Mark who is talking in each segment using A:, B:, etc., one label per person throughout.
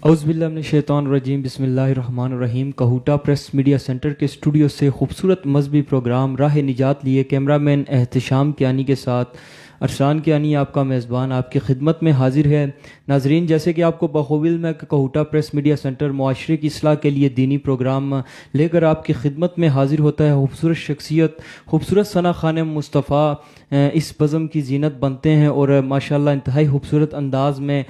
A: اعوذ باللہ من الشیطان الرجیم، بسم اللہ الرحمن الرحیم۔ کہوٹہ پریس میڈیا سینٹر کے اسٹوڈیو سے خوبصورت مذہبی پروگرام راہ نجات لیے کیمرہ مین احتشام کیانی کے ساتھ ارسلان کیانی آپ کا میزبان آپ کی خدمت میں حاضر ہے۔ ناظرین، جیسے کہ آپ کو بخوبی علم ہے کہ کہوٹہ پریس میڈیا سینٹر معاشرے کی اصلاح کے لیے دینی پروگرام لے کر آپ کی خدمت میں حاضر ہوتا ہے۔ خوبصورت شخصیت، خوبصورت ثنا خانم مصطفیٰ اس بزم کی زینت بنتے ہیں اور ماشاءاللہ انتہائی خوبصورت انداز میں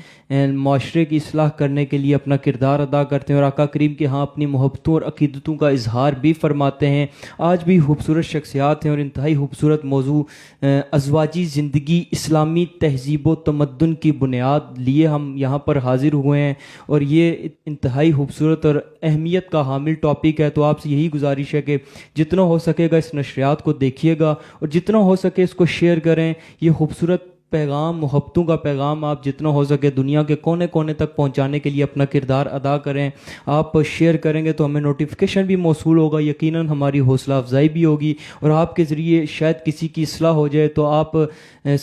A: معاشرے کی اصلاح کرنے کے لیے اپنا کردار ادا کرتے ہیں اور آقا کریم کے ہاں اپنی محبتوں اور عقیدتوں کا اظہار بھی فرماتے ہیں۔ آج بھی خوبصورت شخصیات ہیں اور انتہائی خوبصورت موضوع ازواجی زندگی، اسلامی تہذیب و تمدن کی بنیاد لیے ہم یہاں پر حاضر ہوئے ہیں، اور یہ انتہائی خوبصورت اور اہمیت کا حامل ٹاپک ہے۔ تو آپ سے یہی گزارش ہے کہ جتنا ہو سکے گا اس نشریات کو دیکھیے گا اور جتنا ہو سکے اس کو شیئر کریں۔ یہ خوبصورت پیغام، محبتوں کا پیغام آپ جتنا ہو سکے دنیا کے کونے کونے تک پہنچانے کے لیے اپنا کردار ادا کریں۔ آپ شیئر کریں گے تو ہمیں نوٹیفیکیشن بھی موصول ہوگا، یقیناً ہماری حوصلہ افزائی بھی ہوگی اور آپ کے ذریعے شاید کسی کی اصلاح ہو جائے۔ تو آپ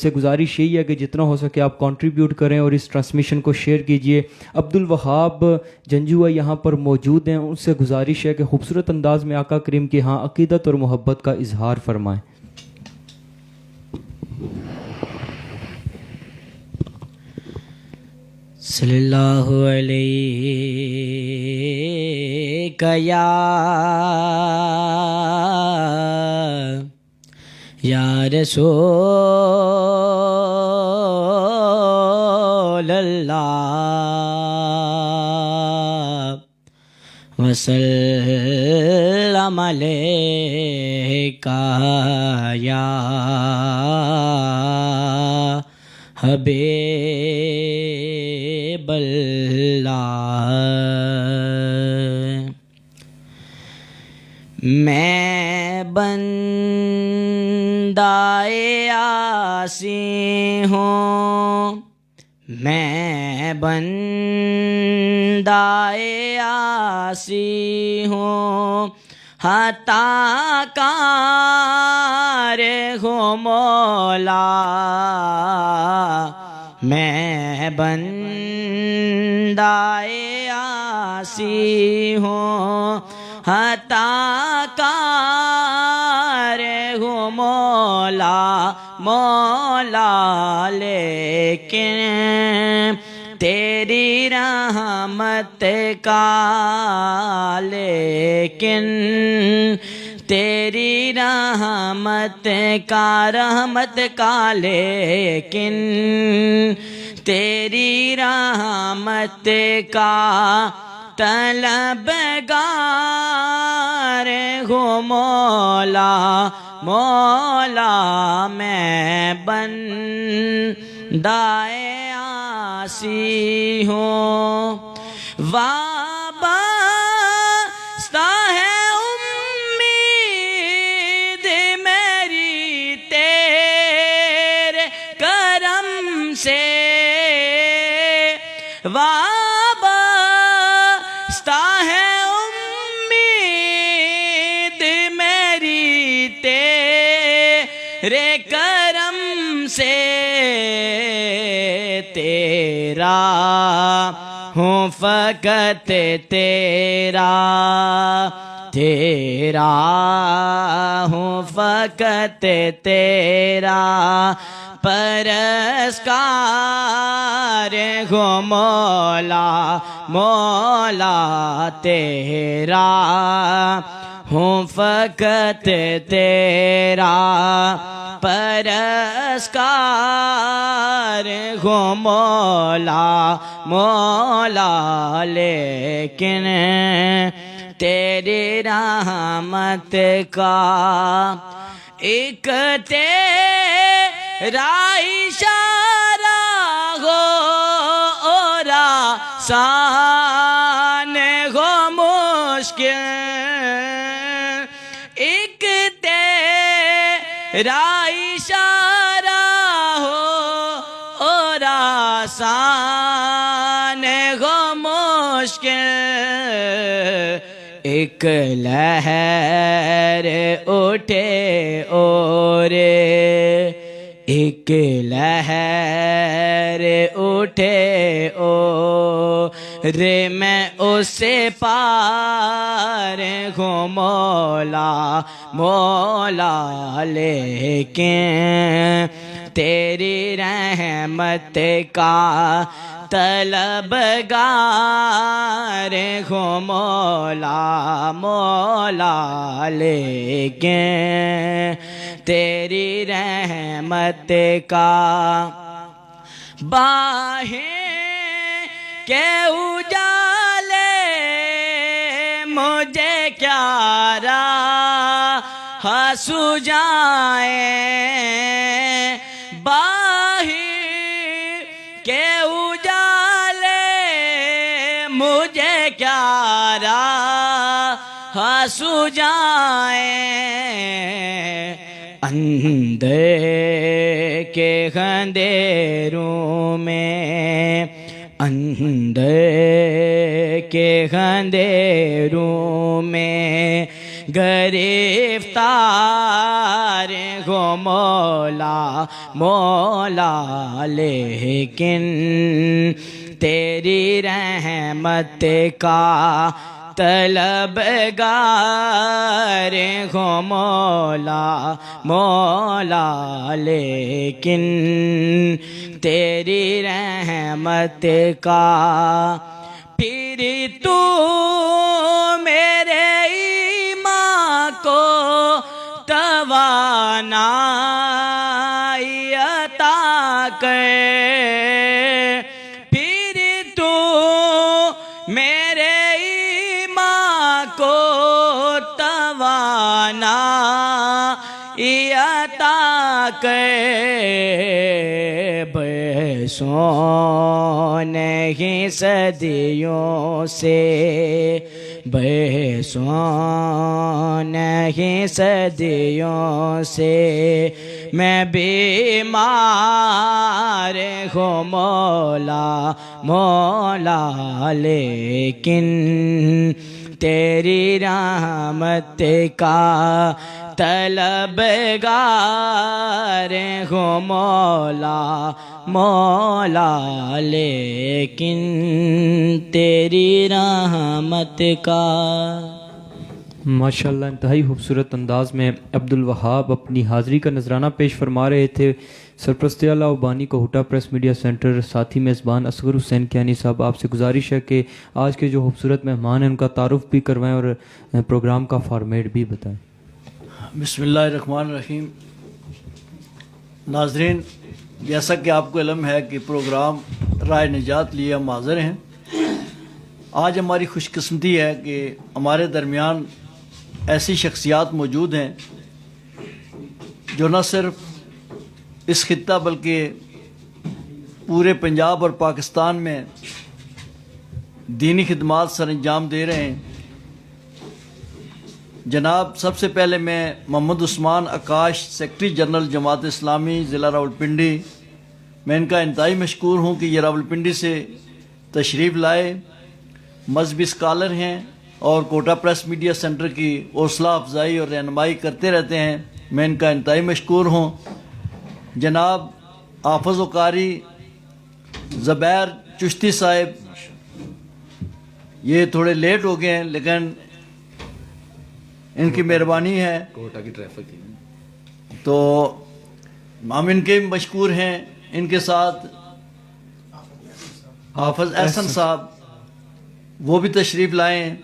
A: سے گزارش یہی ہے کہ جتنا ہو سکے آپ کنٹریبیوٹ کریں اور اس ٹرانسمیشن کو شیئر کیجئے۔ عبدالوہاب جنجوع یہاں پر موجود ہیں، ان سے گزارش ہے کہ خوبصورت انداز میں آقا کریم کے ہاں عقیدت اور محبت کا اظہار فرمائیں۔
B: صلی اللہ علیہ یا رسول اللہ وسلم علیکہ یا حبیب اللہ۔ میں بندۂ عاصی ہوں، میں بندۂ عاصی ہوں، عطا کار ہوں مولا۔ میں بندۂ عاصی ہوں، عطا کار ہوں مولا مولا، لیکن تیری رحمت کا، لیکن تیری رحمت کا، لیکن تیری رحمت کا طلبگار ہوں مولا مولا۔ میں بندۂ عاصی ہوں، وابستہ ہے امید میری تیرے کرم سے، وابستہ ہے امید میری تیرے کرم سے، تیرا ہوں فقط تیرا، تیرا ہوں فقط تیرا، پرستار ہوں مولا مولا، تیرا ہوں فقط تیرا، پرستار ہوں مولا مولا، لیکن تیری رحمت کا ایک تیرا اشارہ ہو اور آسان ہو مشکل، ایک تیرا اشارہ ہو اور آسان ہو مشکل، ایک لہر اٹھے اور ایک لہر اٹھے اور رے میں اسے پار ہوں مولا مولا، لیکن تیری رحمت کا طلبگار ہوں مولا مولا، لیکن تیری رحمت کا باہیں کے اجالے مجھے کیا راہ سجائیں، باہیں کے اجالے مجھے کیا راہ سجائیں، اندھے کے اندھیروں میں، اندھے کے اندھیروں میں گرفتار ہوں مولا مولا، لیکن تیری رحمت کا طلبگار ہوں مولا مولا، لیکن تیری رحمت کا پھر تو میرے ایمان کو توانائی عطا کر، پھر تو میرے کو توانائی عطا کر، برسوں نہیں صدیوں سے، برسوں نہیں صدیوں سے میں بیمار ہوں مولا مولا، لیکن تیری رحمت کا طلبگار ہوں مولا مولا، لیکن تیری رحمت کا۔
A: ماشاءاللہ انتہائی خوبصورت انداز میں عبد الوہاب اپنی حاضری کا نذرانہ پیش فرما رہے تھے۔ سرپرست اعلیٰ اوبانی کوہٹا پریس میڈیا سینٹر ساتھی میزبان اصغر حسین کیانی صاحب، آپ سے گزارش ہے کہ آج کے جو خوبصورت مہمان ہیں ان کا تعارف بھی کروائیں اور پروگرام کا فارمیٹ بھی بتائیں۔
C: بسم اللہ الرحمن الرحیم۔ ناظرین، جیسا کہ آپ کو علم ہے کہ پروگرام رائے نجات لیے ہم حاضر ہیں۔ آج ہماری خوش قسمتی ہے کہ ہمارے درمیان ایسی شخصیات موجود ہیں جو نہ صرف اس خطہ بلکہ پورے پنجاب اور پاکستان میں دینی خدمات سر انجام دے رہے ہیں۔ جناب، سب سے پہلے میں محمد عثمان آکاش، سیکرٹری جنرل جماعت اسلامی ضلع راولپنڈی، میں ان کا انتہائی مشکور ہوں کہ یہ راولپنڈی سے تشریف لائے، مذہبی اسکالر ہیں اور کوٹا پریس میڈیا سینٹر کی حوصلہ افزائی اور رہنمائی کرتے رہتے ہیں، میں ان کا انتہائی مشکور ہوں۔ جناب حافظ و قاری زبیر چشتی صاحب، یہ تھوڑے لیٹ ہو گئے ہیں لیکن ان کی مہربانی ہے، کوٹا کی ٹریفک تو ہم ان کے مشکور ہیں۔ ان کے ساتھ حافظ احسن صاحب وہ بھی تشریف لائیں،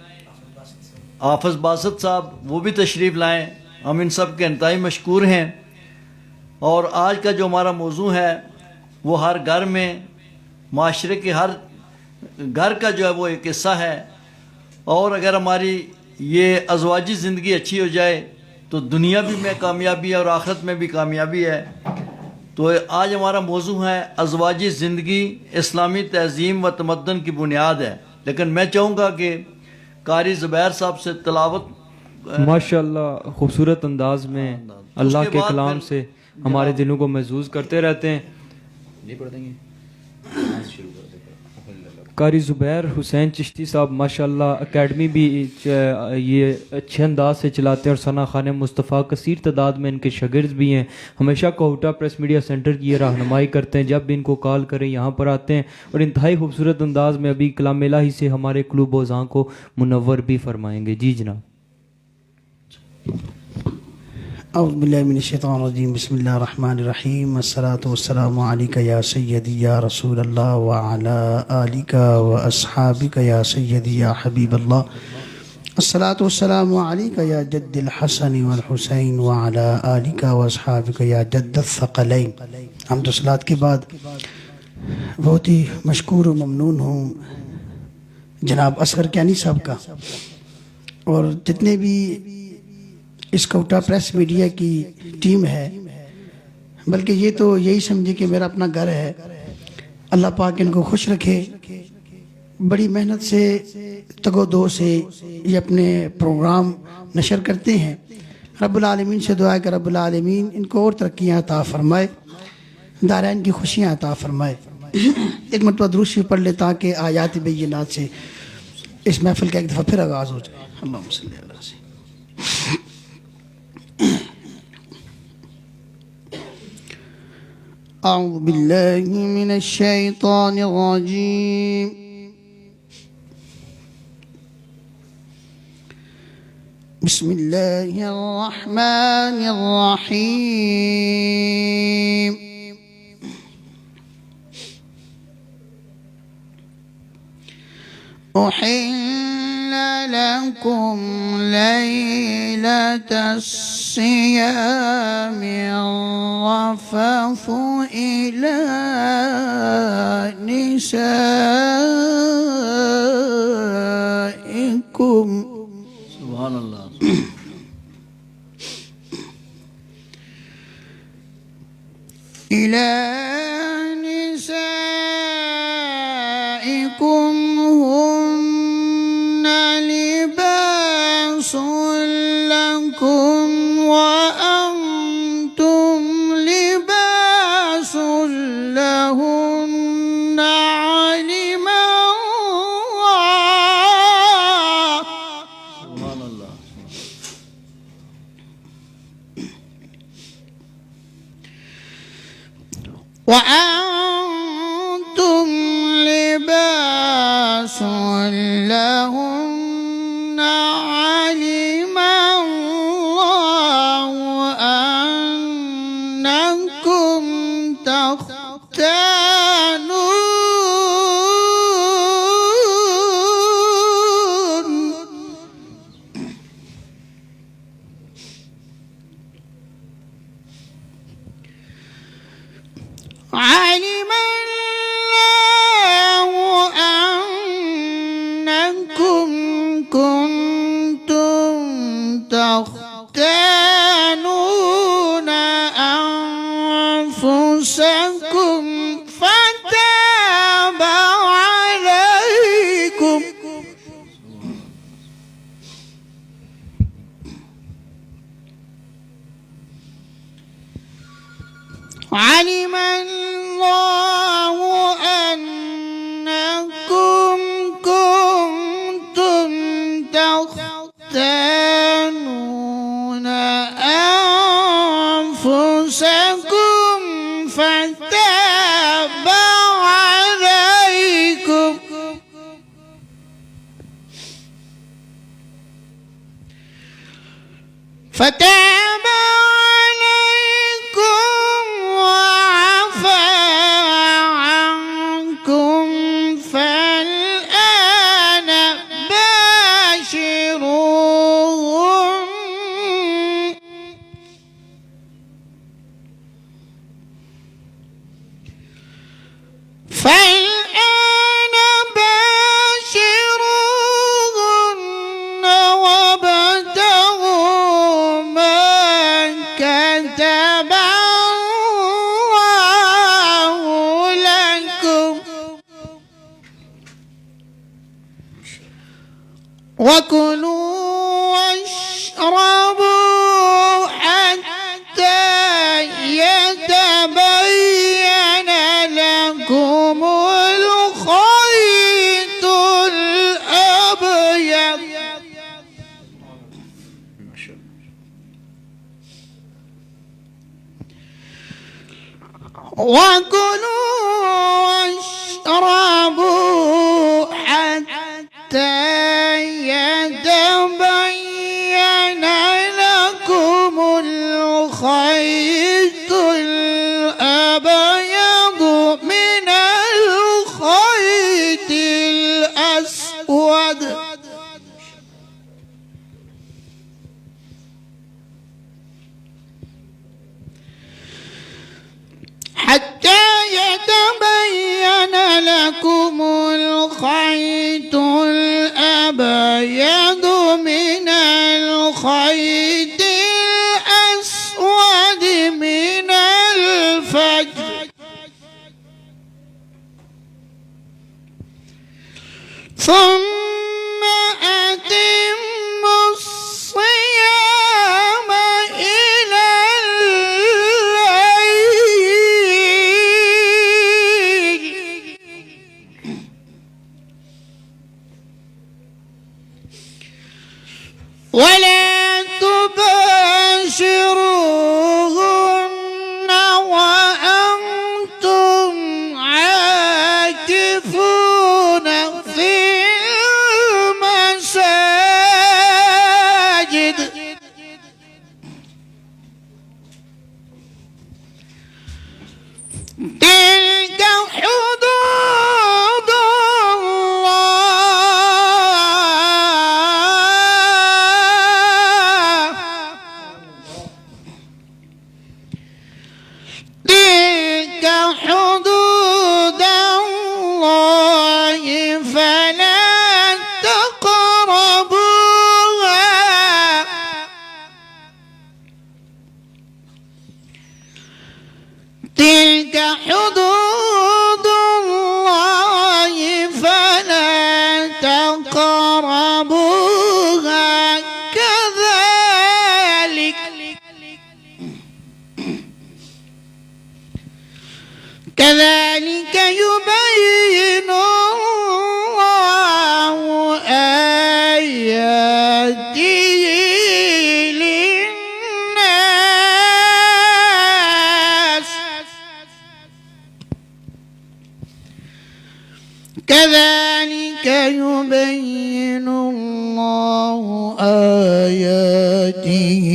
C: حافظ باسط صاحب وہ بھی تشریف لائیں، ہم ان سب کے انتہائی مشکور ہیں۔ اور آج کا جو ہمارا موضوع ہے وہ ہر گھر میں، معاشرے کے ہر گھر کا جو ہے وہ ایک حصہ ہے، اور اگر ہماری یہ ازواجی زندگی اچھی ہو جائے تو دنیا بھی میں کامیابی ہے اور آخرت میں بھی کامیابی ہے۔ تو آج ہمارا موضوع ہے ازواجی زندگی اسلامی تہذیب و تمدن کی بنیاد ہے، لیکن میں چاہوں گا کہ قاری زبیر صاحب سے تلاوت
A: ماشاءاللہ خوبصورت انداز میں اللہ کے کلام سے ہمارے دلوں کو محظوظ کرتے رہتے ہیں۔ قاری زبیر حسین چشتی صاحب ماشاءاللہ اکیڈمی بھی یہ اچھے انداز سے چلاتے ہیں اور ثنا خان مصطفیٰ کثیر تعداد میں ان کے شاگرد بھی ہیں. ہمیشہ کوہوٹا پریس میڈیا سینٹر کی یہ رہنمائی کرتے ہیں. جب بھی ان کو کال کریں یہاں پر آتے ہیں اور انتہائی خوبصورت انداز میں ابھی کلام الہی سے ہمارے قلوب و اذان کو منور بھی فرمائیں گے. جی جناب.
D: اعوذ باللہ من الشیطان الرجیم بسم اللہ الرحمن الرحیم الصلاۃ والسلام علیک یا سیدی یا رسول اللہ وعلی آلک و اصحابک یا سیدی یا حبیب اللہ الصلاۃ والسلام علیک یا جد الحسن والحسین وعلی آلک و اصحابک یا جد الثقلین. حمد و صلوات کے بعد بہت ہی مشکور و ممنون ہوں جناب اصغر کیانی صاحب کا اور جتنے بھی اس کوہوٹا پریس میڈیا کی ٹیم ہے، بلکہ یہ تو یہی سمجھے کہ میرا اپنا گھر ہے. اللہ پاک ان کو خوش رکھے. بڑی محنت سے تگ و دو سے یہ اپنے پروگرام نشر کرتے ہیں. رب العالمین سے دعا ہے کہ رب العالمین ان کو اور ترقیاں عطا فرمائے، دارین کی خوشیاں عطا فرمائے. ایک مرتبہ درود شریف پڑھ لے تاکہ آیات بینات سے اس محفل کا ایک دفعہ پھر آغاز ہو جائے. اللہم صلی اللہ علیہ وسلم. اعوذ باللہ من الشیطان الرجیم بسم اللہ الرحمن الرحیم. أحل لكم ليلة الصيام الرفث إلى نسائكم.
C: سبحان اللہ.
D: إلى نسائكم هن لباس لكم وأنتم لباس لهن علم الله.
C: سبحان اللہ.
D: وأنتم لباس لهن علم الله أنكم تختانون. علم الله أنكم كنتم تختانون أنفسكم فتاب عليكم. علم الله أنكم كنتم تختانون أنفسكم فتاب عليكم. فتاب عليكم وعفى عنكم فالآن باشروهن. فالآن باشروهن وابتغوا ما كتب الله لكم وكلوا واشربوا حتى يتبين لكم الخيط
E: وكلوا واشربوا حتى يتبين لكم الخيط الأبيض من الخيط الأسود حتى يتبين لكم الخيط الأبيض من الخيط الأسود من الفجر ثم أتموا الصيام إلى الليل ولا تباشروهن وأنتم عاكفون في المساجد تلك حدود الله تلك حدود الله فلا تقربوها تلك حدود الله فلا تقربوها كذلك يبين الله آياته للناس كذلك يبين الله آياته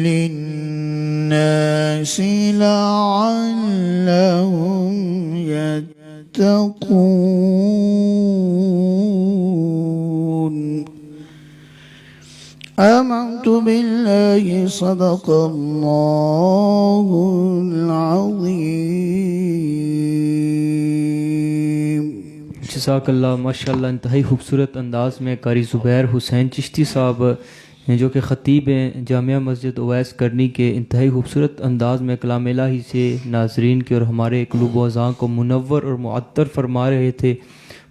E: للناس لعلهم يتقون آمنت بالله صدق الله العظيم
A: جزاک اللہ ماشاء اللہ انتہائی خوبصورت انداز میں قاری زبیر حسین چشتی صاحب جو کہ خطیب ہیں جامعہ مسجد اویس کرنی کے انتہائی خوبصورت انداز میں کلام الہی سے ناظرین کے اور ہمارے قلوب و اذان کو منور اور معطر فرما رہے تھے۔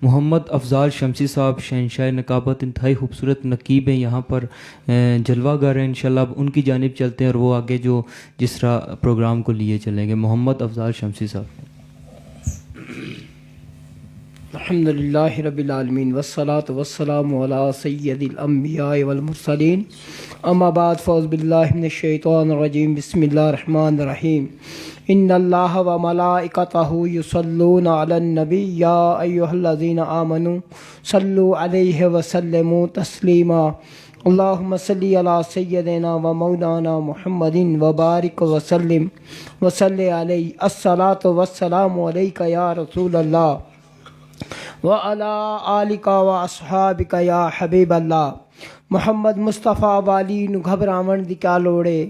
A: محمد افضال شمسی صاحب شہنشاہ نقابت انتہائی خوبصورت نقیب ہیں، یہاں پر جلوہ گر ہیں، انشاءاللہ اب ان کی جانب چلتے ہیں اور وہ آگے جو جس طرح پروگرام کو لیے چلیں گے۔ محمد افضال شمسی صاحب۔
F: الحمد للہ رب العالمین والصلاة والسلام علی سید الانبیاء والمرسلین اما بعد فاعوذ باللہ من الشیطان الرجیم بسم اللہ الرحمن الرحیم ان اللہ وملائکتہ یصلون علی النبی یا ایہا الذین آمنوا صلوا علیہ وسلموا تسلیما اللہم صلی علی سیدنا و مولانا محمد وبارک وسلم وصلی علیہ الصلاۃ والسلام علیک یا رسول اللہ وعلی آلک و اصحابک یا حبیب اللہ۔ محمد مصطفیٰ والی نو گھبراون دی کیا لوڑے،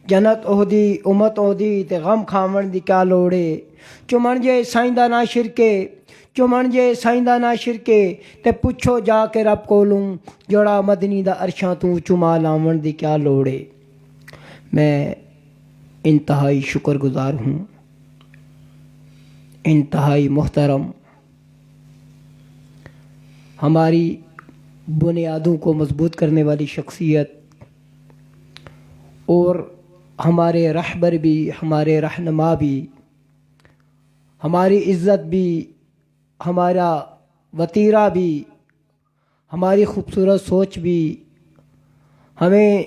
F: جنت اودی امت اودی تے غم کھاون دی کیا لوڑے، چمن جے سائندہ نہ شرکے چمن جے سائندہ نہ شرکے تے پچھو جا کے رب کولوں جوڑا مدنی دا عرشاں تو چما لاون دی کیا لوڑے۔ میں انتہائی شکر گزار ہوں، انتہائی محترم ہماری بنیادوں کو مضبوط کرنے والی شخصیت اور ہمارے رہبر بھی، ہمارے رہنما بھی، ہماری عزت بھی، ہمارا وطیرہ بھی، ہماری خوبصورت سوچ بھی، ہمیں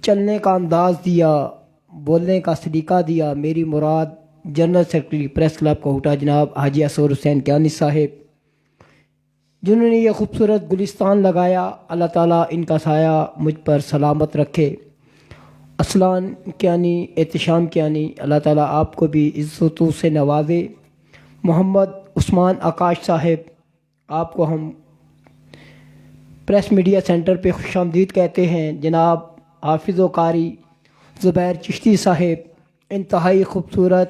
F: چلنے کا انداز دیا، بولنے کا سلیقہ دیا۔ میری مراد جنرل سیکرٹری پریس کلب کوہٹا جناب حاجی اسور حسین کیانی صاحب، جنہوں نے یہ خوبصورت گلستان لگایا، اللہ تعالیٰ ان کا سایہ مجھ پر سلامت رکھے۔ اسلان کیانی، احتشام کیانی، اللہ تعالیٰ آپ کو بھی عزتوں سے نوازے۔ محمد عثمان آکاش صاحب، آپ کو ہم پریس میڈیا سینٹر پہ خوش آمدید کہتے ہیں۔ جناب حافظ و قاری زبیر چشتی صاحب، انتہائی خوبصورت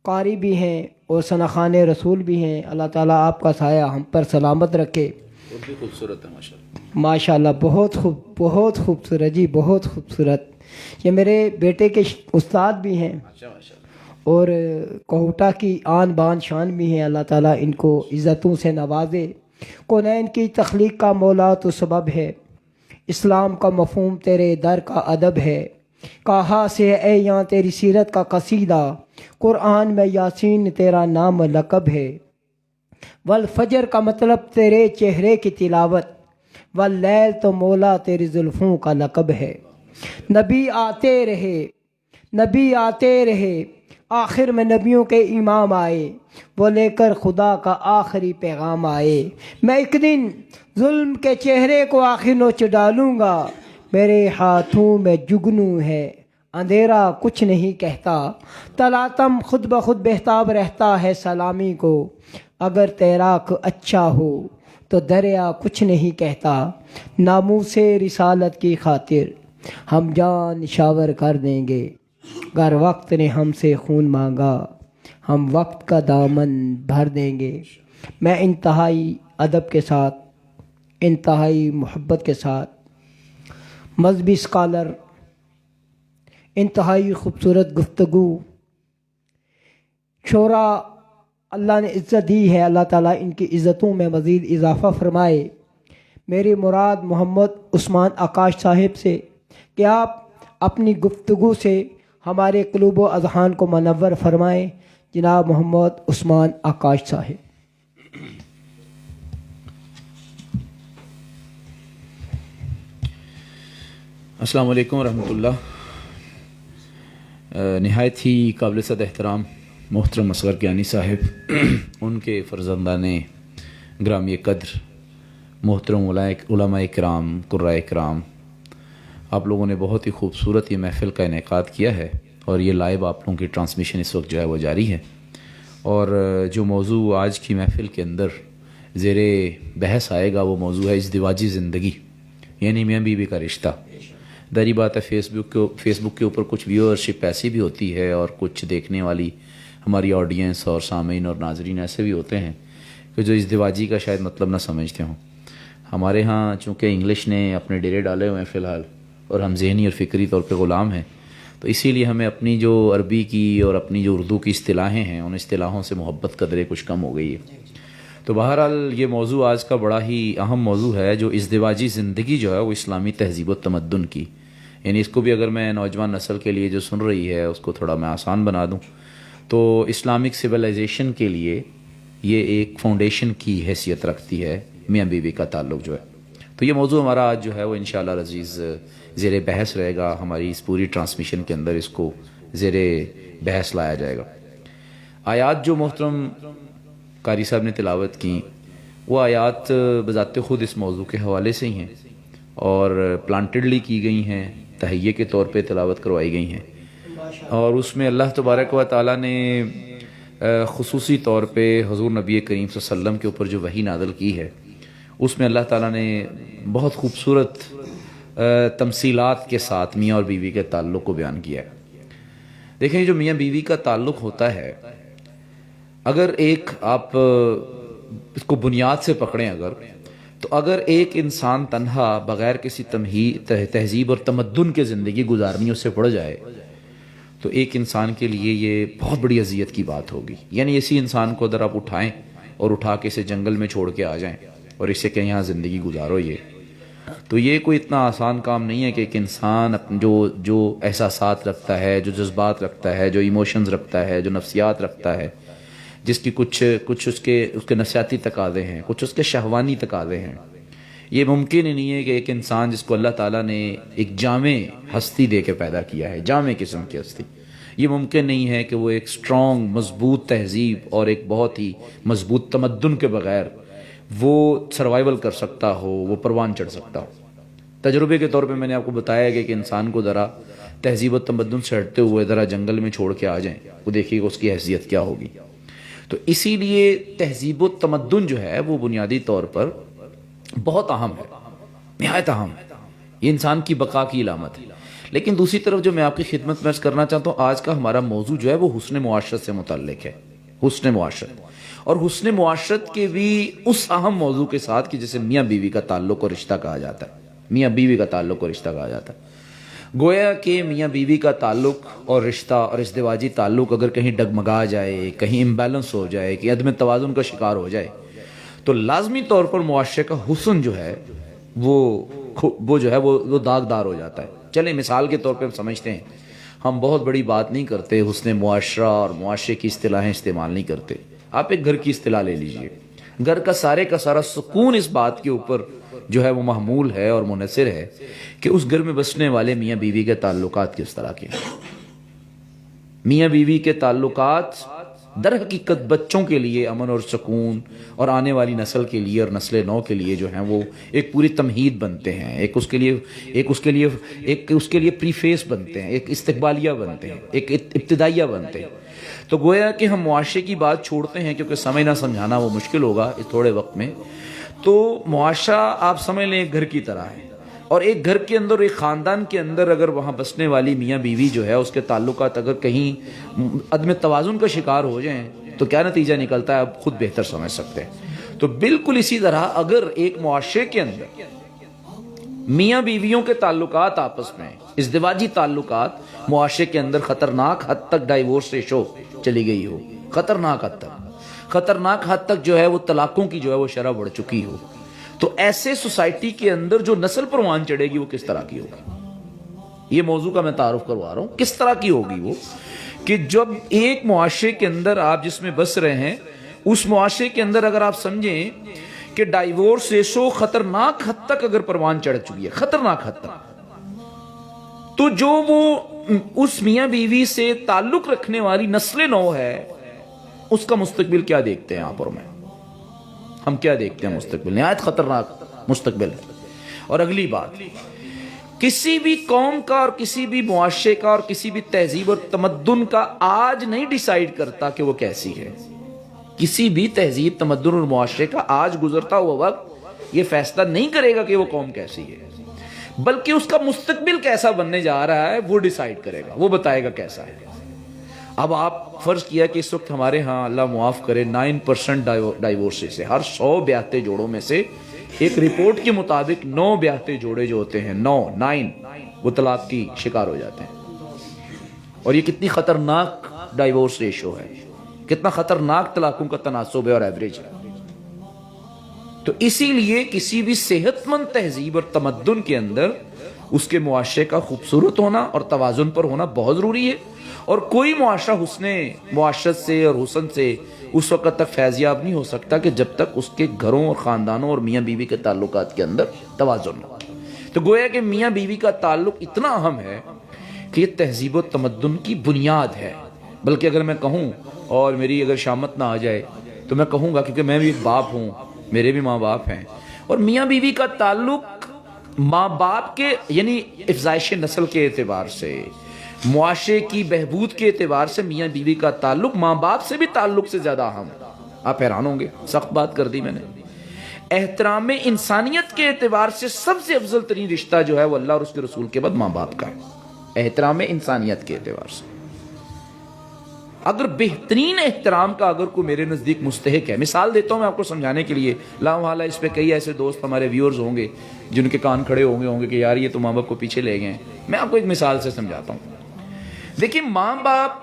F: قاری بھی ہیں اور ثناخوان رسول بھی ہیں، اللہ تعالیٰ آپ کا سایہ ہم پر سلامت رکھے۔
G: اور بھی خوبصورت ہے ماشاءاللہ۔
F: ماشاءاللہ، بہت خوبصورت جی، بہت خوبصورت۔ یہ میرے بیٹے کے استاد بھی ہیں اور کوہٹا کی آن بان شان بھی ہیں، اللہ تعالیٰ ان کو عزتوں سے نوازے۔ کونین کی تخلیق کا مولا تو سبب ہے، اسلام کا مفہوم تیرے در کا ادب ہے۔ کہا سے اے یہاں تیری سیرت کا قصیدہ، قرآن میں یاسین تیرا نام لقب ہے۔ والفجر کا مطلب تیرے چہرے کی تلاوت، واللیل تو مولا تیری زلفوں کا لقب ہے۔ نبی آتے رہے آخر میں نبیوں کے امام آئے، وہ لے کر خدا کا آخری پیغام آئے۔ میں ایک دن ظلم کے چہرے کو آخر نوچ ڈالوں گا، میرے ہاتھوں میں جگنو ہے اندھیرا کچھ نہیں کہتا، تلاتم خود بخود بہتاب رہتا ہے سلامی کو، اگر تیراک اچھا ہو تو دریا کچھ نہیں کہتا، ناموس رسالت کی خاطر ہم جان نشاور کر دیں گے، اگر وقت نے ہم سے خون مانگا ہم وقت کا دامن بھر دیں گے۔ میں انتہائی ادب کے ساتھ، انتہائی محبت کے ساتھ، مذہبی اسکالر، انتہائی خوبصورت گفتگو، شعراء اللہ نے عزت دی ہے، اللہ تعالیٰ ان کی عزتوں میں مزید اضافہ فرمائے۔ میری مراد محمد عثمان آکاش صاحب سے کہ آپ اپنی گفتگو سے ہمارے قلوب و اذہان کو منور فرمائیں۔ جناب محمد عثمان آکاش صاحب۔
G: السلام علیکم ورحمۃ اللہ۔ نہایت ہی قابل صد احترام محترم اصغر کیانی صاحب، ان کے فرزندان گرامی قدر محترم علماء کرام، قرائے کرام، آپ لوگوں نے بہت ہی خوبصورت یہ محفل کا انعقاد کیا ہے، اور یہ لائیو آپ لوگوں کی ٹرانسمیشن اس وقت جو ہے وہ جاری ہے۔ اور جو موضوع آج کی محفل کے اندر زیر بحث آئے گا وہ موضوع ہے ازدواجی زندگی، یعنی میاں بیوی کا رشتہ۔ دری بات ہے فیس بک کے اوپر کچھ ویورشپ ایسی بھی ہوتی ہے، اور کچھ دیکھنے والی ہماری آڈینس اور سامعین اور ناظرین ایسے بھی ہوتے ہیں کہ جو ازدواجی کا شاید مطلب نہ سمجھتے ہوں۔ ہمارے ہاں چونکہ انگلش نے اپنے ڈیرے ڈالے ہوئے ہیں فی الحال، اور ہم ذہنی اور فکری طور پہ غلام ہیں، تو اسی لیے ہمیں اپنی جو عربی کی اور اپنی جو اردو کی اصطلاحیں ہیں ان اصطلاحوں سے محبت قدرے کچھ کم ہو گئی ہے۔ تو بہرحال یہ موضوع آج کا بڑا ہی اہم موضوع ہے، جو ازدواجی زندگی جو ہے وہ اسلامی تہذیب و تمدن کی، یعنی اس کو بھی اگر میں نوجوان نسل کے لیے جو سن رہی ہے اس کو تھوڑا میں آسان بنا دوں تو اسلامک سویلائزیشن کے لیے یہ ایک فاؤنڈیشن کی حیثیت رکھتی ہے میاں بیوی کا تعلق جو ہے۔ تو یہ موضوع ہمارا آج جو ہے وہ انشاءاللہ العزیز زیر بحث رہے گا، ہماری اس پوری ٹرانسمیشن کے اندر اس کو زیر بحث لایا جائے گا۔ آیات جو محترم قاری صاحب نے تلاوت کی وہ آیات بذات خود اس موضوع کے حوالے سے ہی ہیں، اور پلانٹڈلی کی گئی ہیں، تہیے کے طور پہ تلاوت کروائی گئی ہیں، اور اس میں اللہ تبارک و تعالیٰ نے خصوصی طور پہ حضور نبی کریم صلی اللہ علیہ وسلم کے اوپر جو وحی نازل کی ہے اس میں اللہ تعالیٰ نے بہت خوبصورت تمثیلات کے ساتھ میاں اور بیوی کے تعلق کو بیان کیا ہے۔ دیکھیں جو میاں بیوی کا تعلق ہوتا ہے، اگر ایک آپ اس کو بنیاد سے پکڑیں اگر ایک انسان تنہا بغیر کسی تہذیب اور تمدن کے زندگی گزارنی اس سے پڑ جائے تو ایک انسان کے لیے یہ بہت بڑی اذیت کی بات ہوگی۔ یعنی اسی انسان کو اگر آپ اٹھائیں اور اٹھا کے اسے جنگل میں چھوڑ کے آ جائیں اور اسے کہیں یہاں زندگی گزارو، تو یہ کوئی اتنا آسان کام نہیں ہے کہ ایک انسان جو احساسات رکھتا ہے، جو جذبات رکھتا ہے، جو ایموشنز رکھتا ہے، جو نفسیات رکھتا ہے، جس کی کچھ اس کے نفسیاتی تقاضے ہیں، کچھ اس کے شہوانی تقاضے ہیں، یہ ممکن ہی نہیں ہے کہ ایک انسان جس کو اللہ تعالیٰ نے ایک جامع ہستی دے کے پیدا کیا ہے، جامع قسم کی ہستی، یہ ممکن نہیں ہے کہ وہ ایک سٹرونگ مضبوط تہذیب اور ایک بہت ہی مضبوط تمدن کے بغیر وہ سروائیول کر سکتا ہو، وہ پروان چڑھ سکتا ہو۔ تجربے کے طور پہ میں نے آپ کو بتایا کہ انسان کو ذرا تہذیب و تمدن سے ہٹتے ہوئے ذرا جنگل میں چھوڑ کے آ جائیں، وہ دیکھیے گا اس کی حیثیت کیا ہوگی۔ تو اسی لیے تہذیب و تمدن جو ہے وہ بنیادی طور پر بہت اہم ہے، نہایت اہم ہے، یہ انسان کی بقا کی علامت ہے۔ لیکن دوسری طرف جو میں آپ کی خدمت میں عرض کرنا چاہتا ہوں، آج کا ہمارا موضوع جو ہے وہ حسن معاشرت سے متعلق ہے، حسن معاشرت، اور حسن معاشرت کے بھی اس اہم موضوع کے ساتھ کہ جسے میاں بیوی کا تعلق اور رشتہ کہا جاتا ہے، میاں بیوی کا تعلق اور رشتہ کہا جاتا ہے۔ گویا کہ میاں بیوی کا تعلق اور رشتہ اور ازدواجی تعلق اگر کہیں ڈگمگا جائے، کہیں امبیلنس ہو جائے، کہ عدم توازن کا شکار ہو جائے، تو لازمی طور پر معاشرے کا حسن جو ہے وہ جو ہے وہ داغدار ہو جاتا ہے۔ چلیں مثال کے طور پہ ہم سمجھتے ہیں، ہم بہت بڑی بات نہیں کرتے، حسن معاشرہ اور معاشرے کی اصطلاحیں استعمال نہیں کرتے۔ آپ ایک گھر کی اصطلاح لے لیجئے، گھر کا سارا سکون اس بات کے اوپر جو ہے وہ محمول ہے اور منحصر ہے کہ اس گھر میں بسنے والے میاں بیوی کے تعلقات کس طرح کے ہیں۔ میاں بیوی کے تعلقات در حقیقت بچوں کے لیے امن اور سکون، اور آنے والی نسل کے لیے اور نسل نو کے لیے جو ہیں وہ ایک پوری تمہید بنتے ہیں، ایک اس کے لیے پریفیس بنتے ہیں، ایک استقبالیہ بنتے ہیں، ایک ابتدائیہ بنتے ہیں۔ تو گویا کہ ہم معاشرے کی بات چھوڑتے ہیں کیونکہ سمجھنا سمجھانا وہ مشکل ہوگا اس تھوڑے وقت میں۔ تو معاشرہ آپ سمجھ لیں ایک گھر کی طرح ہے، اور ایک گھر کے اندر، ایک خاندان کے اندر اگر وہاں بسنے والی میاں بیوی جو ہے اس کے تعلقات اگر کہیں عدم توازن کا شکار ہو جائیں تو کیا نتیجہ نکلتا ہے آپ خود بہتر سمجھ سکتے ہیں۔ تو بالکل اسی طرح اگر ایک معاشرے کے اندر میاں بیویوں کے تعلقات آپس میں، ازدواجی تعلقات معاشرے کے اندر خطرناک حد تک ڈائیورس ریشو چلی گئی ہو، خطرناک حد تک جو ہے وہ طلاقوں کی جو ہے وہ شرح بڑھ چکی ہو، تو ایسے سوسائٹی کے اندر جو نسل پروان چڑھے گی وہ کس طرح کی ہوگی؟ یہ موضوع کا میں تعارف کروا رہا ہوں، کس طرح کی ہوگی وہ، کہ جب ایک معاشرے کے اندر آپ جس میں بس رہے ہیں، اس معاشرے کے اندر اگر آپ سمجھیں کہ ڈائیورس ریشو خطرناک حد تک اگر پروان چڑھ چکی ہے، خطرناک حد تک، تو جو وہ اس میاں بیوی سے تعلق رکھنے والی نسل نو ہے اس کا مستقبل کیا دیکھتے ہیں آپ اور میں؟ ہم کیا دیکھتے ہیں؟ مستقبل نہایت خطرناک مستقبل ہے۔ اور اگلی بات، کسی بھی قوم کا اور کسی بھی معاشرے کا اور کسی بھی تہذیب اور تمدن کا آج نہیں ڈیسائیڈ کرتا کہ وہ کیسی ہے۔ کسی بھی تہذیب، تمدن اور معاشرے کا آج گزرتا ہوا وقت یہ فیصلہ نہیں کرے گا کہ وہ قوم کیسی ہے، بلکہ اس کا مستقبل کیسا بننے جا رہا ہے وہ ڈیسائیڈ کرے گا، وہ بتائے گا کیسا ہے۔ اب آپ فرض کیا کہ اس وقت ہمارے ہاں اللہ معاف کرے 9% ڈائیورسز ہے، ہر 100 بیاہتے جوڑوں میں سے ایک رپورٹ کے مطابق 9 بیاہتے جوڑے جو ہوتے ہیں، 9 وہ طلاق کی شکار ہو جاتے ہیں۔ اور یہ کتنی خطرناک ڈائیورس ریشو ہے، کتنا خطرناک طلاقوں کا تناسب ہے اور ایوریج ہے۔ تو اسی لیے کسی بھی صحت مند تہذیب اور تمدن کے اندر اس کے معاشرے کا خوبصورت ہونا اور توازن پر ہونا بہت ضروری ہے، اور کوئی معاشرہ حسن معاشرت سے اور حسن سے اس وقت تک فیضیاب نہیں ہو سکتا کہ جب تک اس کے گھروں اور خاندانوں اور میاں بیوی کے تعلقات کے اندر توازن ہو۔ تو گویا کہ میاں بیوی کا تعلق اتنا اہم ہے کہ یہ تہذیب و تمدن کی بنیاد ہے۔ بلکہ اگر میں کہوں اور میری اگر شامت نہ آ جائے تو میں کہوں گا، کیونکہ میں بھی ایک باپ ہوں، میرے بھی ماں باپ ہیں، اور میاں بیوی کا تعلق ماں باپ کے یعنی افزائش نسل کے اعتبار سے، معاشرے کی بہبود کے اعتبار سے میاں بیوی کا تعلق ماں باپ سے بھی تعلق سے زیادہ اہم ہے۔ آپ حیران ہوں گے، سخت بات کر دی میں نے۔ احترام انسانیت کے اعتبار سے سب سے افضل ترین رشتہ جو ہے وہ اللہ اور اس کے رسول کے بعد ماں باپ کا ہے، احترام انسانیت کے اعتبار سے۔ اگر بہترین احترام کا اگر کوئی میرے نزدیک مستحق ہے، مثال دیتا ہوں میں آپ کو سمجھانے کے لیے، لاحوالہ اس پہ کئی ایسے دوست ہمارے ویورز ہوں گے جن کے کان کھڑے ہوں گے کہ یار یہ تو ماں باپ کو پیچھے لے گئے ہیں۔ میں آپ کو ایک مثال سے سمجھاتا ہوں۔ دیکھیں، ماں باپ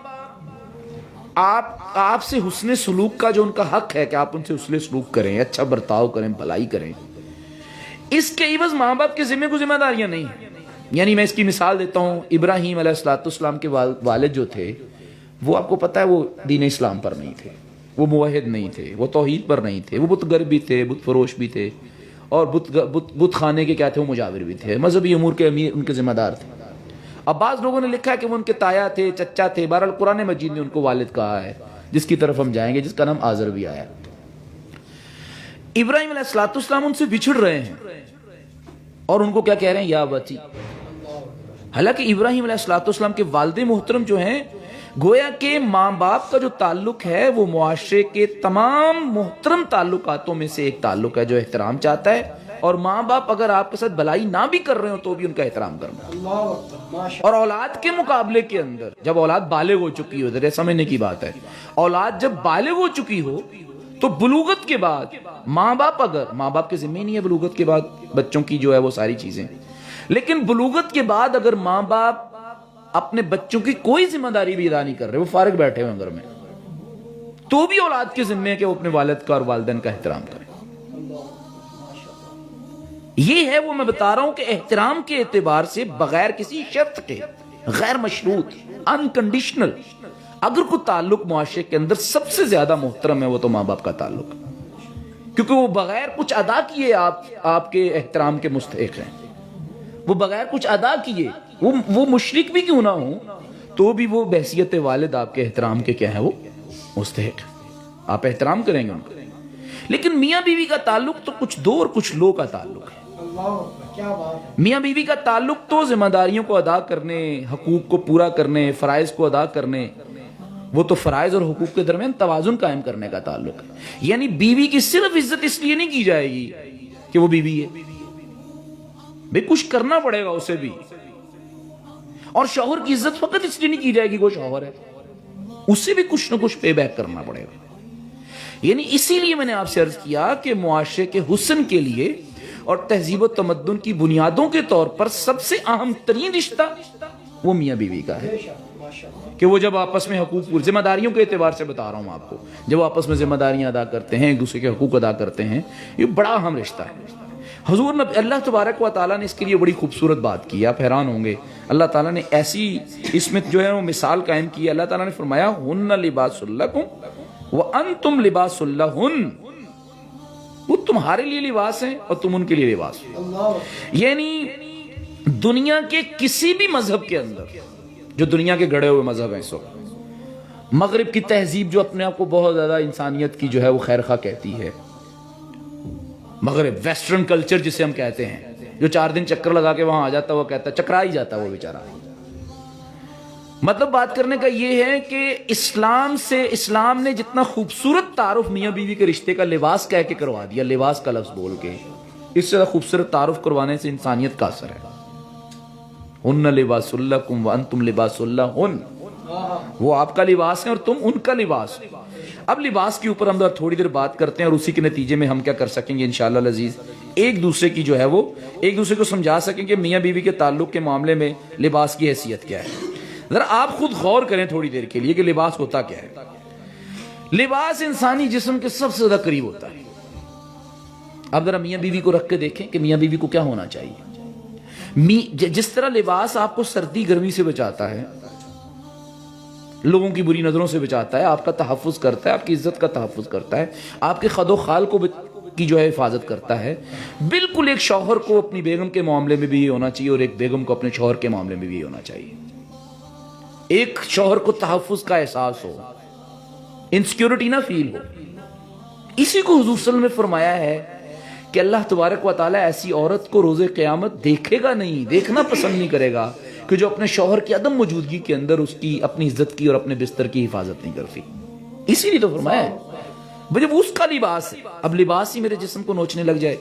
G: آپ سے حسن سلوک کا جو ان کا حق ہے کہ آپ ان سے حسن سلوک کریں، اچھا برتاؤ کریں، بھلائی کریں، اس کے عوض ماں باپ کے ذمہ کو ذمہ داریاں نہیں ہیں۔ یعنی میں اس کی مثال دیتا ہوں، ابراہیم علیہ السلام کے والد جو تھے وہ آپ کو پتہ ہے وہ دین اسلام پر نہیں تھے، وہ موحد نہیں تھے، وہ توحید پر نہیں تھے، وہ بت گر بھی تھے، بت فروش بھی تھے، اور بت خانے کے کیا تھے، وہ مجاور بھی تھے، مذہبی امور کے امیر ان کے ذمہ دار تھے۔ اب بعض لوگوں نے لکھا ہے کہ وہ ان کے تایا تھے، چچا تھے، بہرحال قرآن مجید نے ان کو والد کہا ہے، جس کی طرف ہم جائیں گے، جس کا نام آزر بھی آیا۔ ابراہیم علیہ السلام ان سے بچھڑ رہے ہیں اور ان کو کیا کہہ رہے ہیں؟ یا ابتی۔ حالانکہ ابراہیم علیہ السلام کے والد محترم جو ہیں، گویا کہ ماں باپ کا جو تعلق ہے وہ معاشرے کے تمام محترم تعلقاتوں میں سے ایک تعلق ہے جو احترام چاہتا ہے، اور ماں باپ اگر آپ کے ساتھ بھلائی نہ بھی کر رہے ہو تو بھی ان کا احترام کرنا۔ اور اولاد کے مقابلے کے اندر جب اولاد بالغ ہو چکی ہو، ذرا سمجھنے کی بات ہے، اولاد جب بالغ ہو چکی ہو تو بلوغت کے بعد ماں باپ کے ذمہ نہیں ہے بلوغت کے بعد بچوں کی جو ہے وہ ساری چیزیں، لیکن بلوغت کے بعد اگر ماں باپ اپنے بچوں کی کوئی ذمہ داری بھی ادا نہیں کر رہے، وہ فارغ بیٹھے ہوئے گھر میں، تو بھی اولاد کے ذمہ ہے کہ وہ اپنے والد کا اور والدین کا احترام کرے۔ یہ ہے وہ میں بتا رہا ہوں کہ احترام کے اعتبار سے بغیر کسی شرط کے، غیر مشروط، انکنڈیشنل، اگر کوئی تعلق معاشرے کے اندر سب سے زیادہ محترم ہے وہ تو ماں باپ کا تعلق ہے، کیونکہ وہ بغیر کچھ ادا کیے آپ کے احترام کے مستحق ہیں۔ وہ بغیر کچھ ادا کیے، وہ مشرک بھی کیوں نہ ہوں تو بھی وہ بحیثیت والد آپ کے احترام کے کیا ہے، وہ مستحق ہیں، آپ احترام کریں گے ان کا۔ لیکن میاں بیوی کا تعلق تو کچھ دو اور کچھ لو کا تعلق ہے۔ میاں بیوی کا تعلق تو ذمہ داریوں کو ادا کرنے، حقوق کو پورا کرنے، فرائض کو ادا کرنے، وہ تو فرائض اور حقوق کے درمیان توازن قائم کرنے کا تعلق ہے۔ یعنی بیوی کی صرف عزت اس لیے نہیں کی جائے گی کہ وہ بیوی ہے، بھئی کچھ کرنا پڑے گا اسے بھی، اور شوہر کی عزت فقط اس لیے نہیں کی جائے گی کہ وہ شوہر ہے، اسے بھی کچھ نہ کچھ پے بیک کرنا پڑے گا۔ یعنی اسی لیے میں نے آپ سے عرض کیا کہ معاشرے کے حسن کے لیے اور تہذیب و تمدن کی بنیادوں کے طور پر سب سے اہم ترین رشتہ وہ میاں بیوی کا ہے، کہ وہ جب آپس میں حقوق، ذمہ داریوں کے اعتبار سے بتا رہا ہوں آپ کو، جب آپس میں ذمہ داریاں ادا کرتے ہیں، ایک دوسرے کے حقوق ادا کرتے ہیں، یہ بڑا اہم رشتہ ہے۔ حضور نبی اللہ تبارک و تعالیٰ نے اس کے لیے بڑی خوبصورت بات کی، آپ حیران ہوں گے، اللہ تعالیٰ نے ایسی اس میں جو ہے وہ مثال قائم کی ہے۔ اللہ تعالیٰ نے فرمایا ہن لباس لکم وانتم لباس لہن، وہ تمہارے لیے لباس ہیں اور تم ان کے لیے لباس ہو۔ یعنی دنیا کے کسی بھی مذہب کے اندر، جو دنیا کے گڑے ہوئے مذہب ہیں، سو مغرب کی تہذیب جو اپنے آپ کو بہت زیادہ انسانیت کی جو ہے وہ خیر خواہ کہتی ہے، مغرب ویسٹرن کلچر جسے ہم کہتے ہیں، جو 4 دن چکر لگا کے وہاں آ جاتا ہے وہ کہتا ہے، چکرا ہی جاتا ہے وہ بیچارہ۔ مطلب بات کرنے کا یہ ہے کہ اسلام نے جتنا خوبصورت تعارف میاں بیوی کے رشتے کا لباس کہہ کے کروا دیا، لباس کا لفظ بول کے، اس سے خوبصورت تعارف کروانے سے انسانیت کا اثر ہے۔ ہن لباس لکم وانتم لباس لہن، وہ آپ کا لباس ہے اور تم ان کا لباس۔ اب لباس کے اوپر ہم تھوڑی دیر بات کرتے ہیں اور اسی کے نتیجے میں ہم کیا کر سکیں گے انشاءاللہ العزیز، ایک دوسرے کی جو ہے وہ ایک دوسرے کو سمجھا سکیں کہ میاں بیوی کے تعلق کے معاملے میں لباس کی حیثیت کیا ہے۔ ذرا آپ خود غور کریں تھوڑی دیر کے لیے کہ لباس ہوتا کیا ہے۔ لباس انسانی جسم کے سب سے زیادہ قریب ہوتا ہے۔ اب ذرا میاں بیوی کو رکھ کے دیکھیں کہ میاں بیوی کو کیا ہونا چاہیے۔ جس طرح لباس آپ کو سردی گرمی سے بچاتا ہے، لوگوں کی بری نظروں سے بچاتا ہے، آپ کا تحفظ کرتا ہے، آپ کی عزت کا تحفظ کرتا ہے، آپ کے خد و خال کی جو ہے حفاظت کرتا ہے، بالکل ایک شوہر کو اپنی بیگم کے معاملے میں بھی یہ ہونا چاہیے اور ایک بیگم کو اپنے شوہر کے معاملے میں بھی یہ ہونا چاہیے۔ ایک شوہر کو تحفظ کا احساس ہو، انسیکیورٹی نہ فیل ہو۔ اسی کو حضور صلی اللہ علیہ وسلم نے فرمایا ہے کہ اللہ تبارک و تعالیٰ ایسی عورت کو روز قیامت دیکھے گا نہیں، دیکھنا پسند نہیں کرے گا کہ جو اپنے شوہر کی عدم موجودگی کے اندر اس کی اپنی عزت کی اور اپنے بستر کی حفاظت نہیں کرتی۔ اسی لیے تو فرمایا ہے جب اس کا لباس ہے، اب لباس ہی میرے جسم کو نوچنے لگ جائے،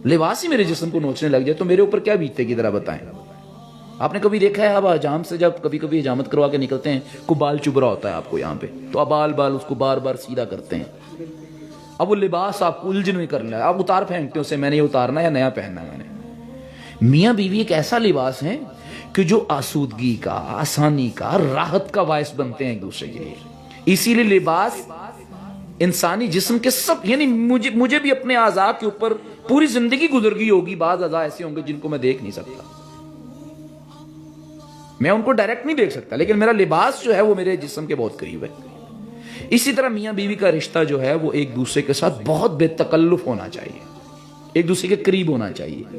G: لباس ہی میرے جسم کو نوچنے لگ جائے تو میرے اوپر کیا بیتے گی ذرا بتائیں۔ آپ نے کبھی دیکھا ہے اب حجام سے جب کبھی کبھی حجامت کروا کے نکلتے ہیں کو بال چبھ رہا ہوتا ہے آپ کو یہاں پہ، تو اب بال اس کو بار بار سیدھا کرتے ہیں۔ اب وہ لباس آپ کو الجھن میں کرنا ہے، آپ اتار پھینکتے ہیں اسے، میں نے یہ اتارنا ہے یا نیا پہننا ہے میں نے۔ میاں بیوی ایک ایسا لباس ہے کہ جو آسودگی کا، آسانی کا، راحت کا باعث بنتے ہیں ایک دوسرے کے لیے۔ اسی لیے لباس انسانی جسم کے سب، یعنی مجھے بھی اپنے اعضاء کے اوپر پوری زندگی گزر گئی ہوگی، بعض اعضاء ایسے ہوں گے جن کو میں دیکھ نہیں سکتا، میں ان کو ڈائریکٹ نہیں دیکھ سکتا، لیکن میرا لباس جو ہے وہ میرے جسم کے بہت قریب ہے۔ اسی طرح میاں بیوی کا رشتہ جو ہے وہ ایک دوسرے کے ساتھ بہت بے تکلف ہونا چاہیے، ایک دوسرے کے قریب ہونا چاہیے۔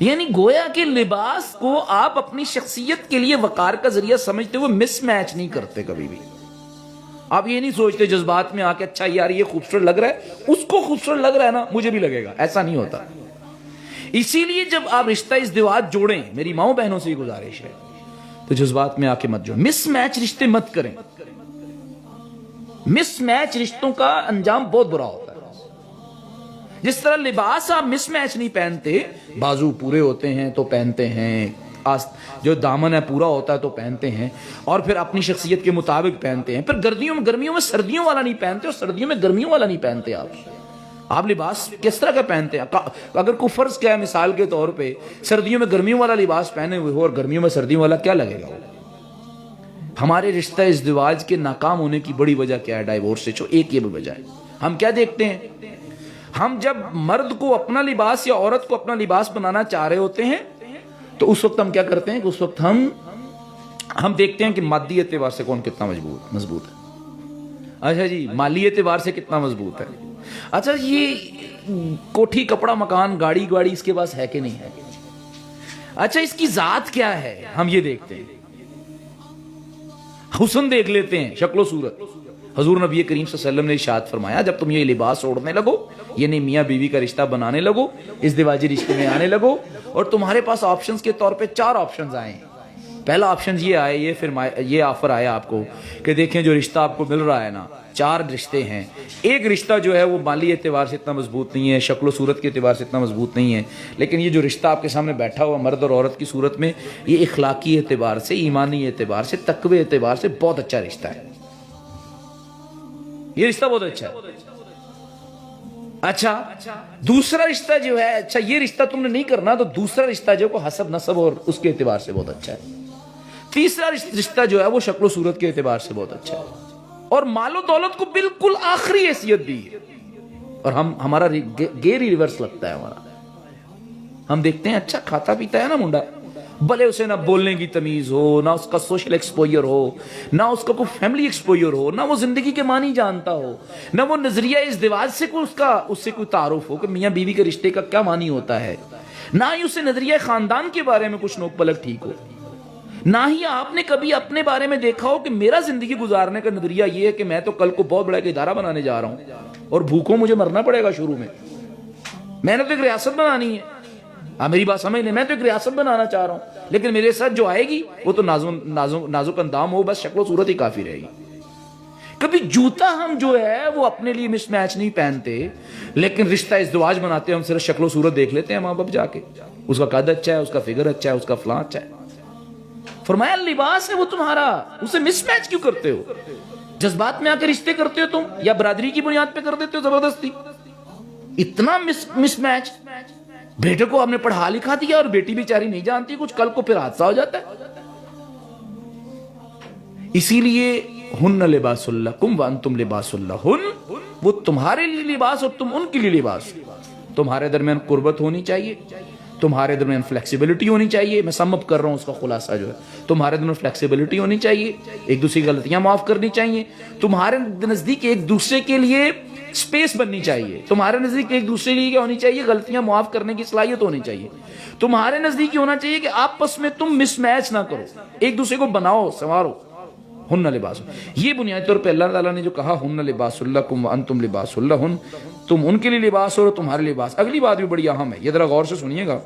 G: یعنی گویا کہ لباس کو آپ اپنی شخصیت کے لیے وقار کا ذریعہ سمجھتے ہوئے مس میچ نہیں کرتے کبھی بھی. آپ یہ نہیں سوچتے جذبات میں آ کے اچھا یار یہ خوبصورت لگ رہا ہے, اس کو خوبصورت لگ رہا ہے نا مجھے بھی لگے گا, ایسا نہیں ہوتا. اسی لیے جب آپ رشتہ ازدواج جوڑیں, میری ماؤں بہنوں سے یہ گزارش ہے, تو جذبات میں آ کے مت جوڑیں, مس میچ رشتے مت کریں. مس میچ رشتوں کا انجام بہت برا ہوتا ہے. جس طرح لباس آپ مس میچ نہیں پہنتے, بازو پورے ہوتے ہیں تو پہنتے ہیں, جو دامن ہے پورا ہوتا ہے تو پہنتے ہیں, اور پھر اپنی شخصیت کے مطابق پہنتے ہیں. پھر گرمیوں میں سردیوں والا نہیں پہنتے, اور سردیوں میں گرمیوں والا نہیں پہنتے. آپ لباس کس طرح کا پہنتے ہیں؟ اگر کوئی فرض کیا ہے مثال کے طور پہ سردیوں میں گرمیوں والا لباس پہنے ہوئے ہو اور گرمیوں میں سردیوں والا, کیا لگے گا؟ ہمارے رشتہ ازدواج کے ناکام ہونے کی بڑی وجہ کیا ہے؟ ڈائیورس سے ایک یہ بھی وجہ ہے. ہم کیا دیکھتے ہیں, ہم جب مرد کو اپنا لباس یا عورت کو اپنا لباس بنانا چاہ رہے ہوتے ہیں تو اس وقت ہم کیا کرتے ہیں کہ اس وقت ہم دیکھتے ہیں کہ مادی اعتبار سے کون کتنا مضبوط ہے. اچھا جی, مالی اعتبار سے کتنا مضبوط ہے. اچھا یہ کوٹھی کپڑا مکان گاڑی اس کے پاس ہے کہ نہیں ہے. اچھا اس کی ذات کیا ہے, ہم یہ دیکھتے ہیں. حسن دیکھ لیتے ہیں, شکل و صورت. حضور نبی کریم صلی اللہ علیہ وسلم نے ارشاد فرمایا جب تم یہ لباس اوڑھنے لگو, یعنی میاں بیوی کا رشتہ بنانے لگو, ازدواجی رشتے میں آنے لگو, اور تمہارے پاس آپشنز کے طور پہ 4 آپشنز آئے. پہلا آپشن یہ آئے, یہ آفر آیا آپ کو کہ دیکھیں جو رشتہ آپ کو مل رہا ہے نا, 4 رشتے ہیں. ایک رشتہ جو ہے وہ مالی اعتبار سے اتنا مضبوط نہیں ہے, شکل و صورت کے اعتبار سے اتنا مضبوط نہیں ہے, لیکن یہ جو رشتہ آپ کے سامنے بیٹھا ہوا مرد اور عورت کی صورت میں, یہ اخلاقی اعتبار سے, ایمانی اعتبار سے, تقوی اعتبار سے بہت اچھا رشتہ ہے. یہ رشتہ بہت اچھا ہے. اچھا دوسرا رشتہ جو ہے, اچھا یہ رشتہ تم نے نہیں کرنا تو دوسرا رشتہ جو ہے حسب نسب اور اس کے اعتبار سے بہت اچھا ہے. تیسرا رشتہ جو ہے وہ شکل و صورت کے اعتبار سے بہت اچھا ہے, اور مال و دولت کو بالکل آخری حیثیت دی ہے. اور ہمارا گیری ریورس لگتا ہے ہمارا. ہم دیکھتے ہیں اچھا کھاتا پیتا ہے نا منڈا, بھلے اسے نہ بولنے کی تمیز ہو, نہ اس کا سوشل ایکسپوئر ہو, نہ اس کا کوئی فیملی ایکسپوئر ہو, نہ وہ زندگی کے معنی جانتا ہو, نہ وہ نظریہ ازدواج سے اس سے کوئی تعارف ہو کہ میاں بیوی کے رشتے کا کیا معنی ہوتا ہے, نہ ہی اسے نظریہ خاندان کے بارے میں کچھ نوک پلک ٹھیک ہو, نہ ہی آپ نے کبھی اپنے بارے میں دیکھا ہو کہ میرا زندگی گزارنے کا نظریہ یہ ہے کہ میں تو کل کو بہت بڑا ایک ادارہ بنانے جا رہا ہوں اور بھوکوں مجھے مرنا پڑے گا شروع میں نے تو ایک ریاست بنانی ہے. میری بات سمجھ لیں, میں تو ایک ریاست بنانا چاہ رہا ہوں, لیکن میرے ساتھ جو آئے گی وہ تو نازک اندام ہو, بس شکل و صورت ہی کافی رہے گی. کبھی جوتا ہم جو ہے وہ اپنے لیے مس میچ نہیں پہنتے, لیکن رشتہ ازدواج بناتے ہیں ہم صرف شکل و صورت دیکھ لیتے ہیں ماں باپ جا کے, اس کا قد اچھا ہے, اس کا فگر اچھا ہے, اس کا فلاں اچھا ہے. فرمایا لباس ہے وہ تمہارا, اسے مس میچ کیوں کرتے ہو؟ جذبات میں آ کے رشتے کرتے ہو تم, یا برادری کی بنیاد پہ کر دیتے ہو زبردستی. اتنا مس میچ. بیٹے کو ہم نے پڑھا لکھا دیا اور بیٹی بیچاری نہیں جانتی کچھ, کل کو پھر حادثہ ہو جاتا ہے. اسی لیے ہن لباس لکم وانتم لباس لہن, وہ تمہارے لیے لباس اور تم ان کے لیے لباس. تمہارے درمیان قربت ہونی چاہیے, تمہارے درمیان فلیکسیبلٹی ہونی چاہیے. میں سم اپ کر رہا ہوں, اس کا خلاصہ جو ہے تمہارے درمیان فلیکسیبلٹی ہونی چاہیے, ایک دوسرے کی غلطیاں معاف کرنی چاہیے, تمہارے نزدیک ایک دوسرے کے لیے سپیس بننی چاہیے, تمہارے نزدیک ایک دوسرے کے لیے کیا ہونی چاہیے, غلطیاں معاف کرنے کی صلاحیت ہونی چاہیے. تمہارے نزدیک یہ ہونا چاہیے کہ آپس میں تم مس میچ نہ کرو, ایک دوسرے کو بناؤ سنوارو. ہن لباس, یہ بنیادی طور پہ اللہ تعالیٰ نے جو کہا ہن لباس لکم وانتم لباس لہن, تم ان کے لیے لباس ہو اور تمہارے لباس. اگلی بات بھی بڑی اہم ہے, یہ ذرا غور سے سنیے گا,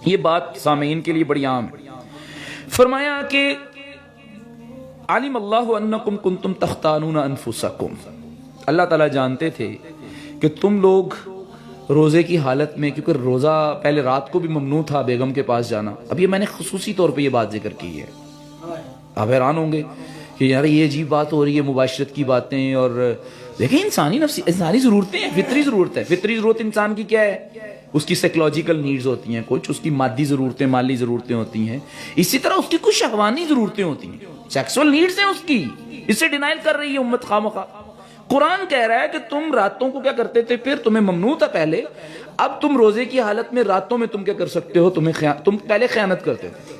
G: یہ بات سامعین کے لیے بڑی اہم ہے. فرمایا کہ علم اللہ انکم کنتم تختانون انفسکم, اللہ تعالیٰ جانتے تھے کہ تم لوگ روزے کی حالت میں, کیونکہ روزہ پہلے رات کو بھی ممنوع تھا بیگم کے پاس جانا. اب یہ میں نے خصوصی طور پہ یہ بات ذکر کی ہے, آپ حیران ہوں گے کہ یار یہ عجیب بات ہو رہی ہے, مباشرت کی باتیں. اور دیکھیں انسانی ضرورتیں ہیں, فطری ضرورت ہے. فطری ضرورت انسان کی کیا ہے, اس کی سائیکولوجیکل نیڈز ہوتی ہیں, کچھ اس کی مادی ضرورتیں, مالی ضرورتیں ہوتی ہیں. اسی طرح اس کی کچھ شہوانی ضرورتیں ہوتی ہیں, سیکسول نیڈز ہیں اس کی. اس سے ڈینائل کر رہی ہے امت خامخواہ. قرآن کہہ رہا ہے کہ تم راتوں کو کیا کرتے تھے, پھر تمہیں ممنوع تھا پہلے, اب تم روزے کی حالت میں راتوں میں تم کیا کر سکتے ہو, تم پہلے خیانت کرتے تھے.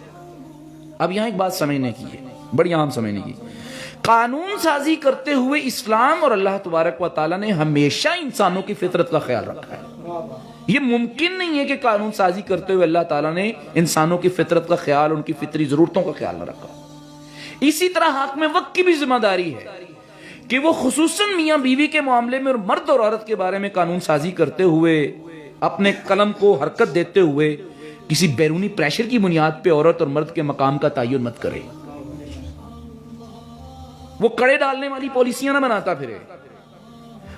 G: اب یہاں ایک بات سمجھنے کی ہے, بڑی عام سمجھنے کی. قانون سازی کرتے ہوئے اسلام اور اللہ تبارک و تعالیٰ نے ہمیشہ انسانوں کی فطرت کا خیال رکھا ہے. یہ ممکن نہیں ہے کہ قانون سازی کرتے ہوئے اللہ تعالیٰ نے انسانوں کی فطرت کا خیال، ان کی فطری ضرورتوں کا خیال نہ رکھا۔ اسی طرح حاکم وقت کی بھی ذمہ داری ہے کہ وہ خصوصاً میاں بیوی کے معاملے میں اور مرد اور عورت کے بارے میں قانون سازی کرتے ہوئے اپنے قلم کو حرکت دیتے ہوئے کسی بیرونی پریشر کی بنیاد پہ عورت اور مرد کے مقام کا تعین مت کرے، وہ کڑے ڈالنے والی پالیسیاں نہ بناتا پھرے،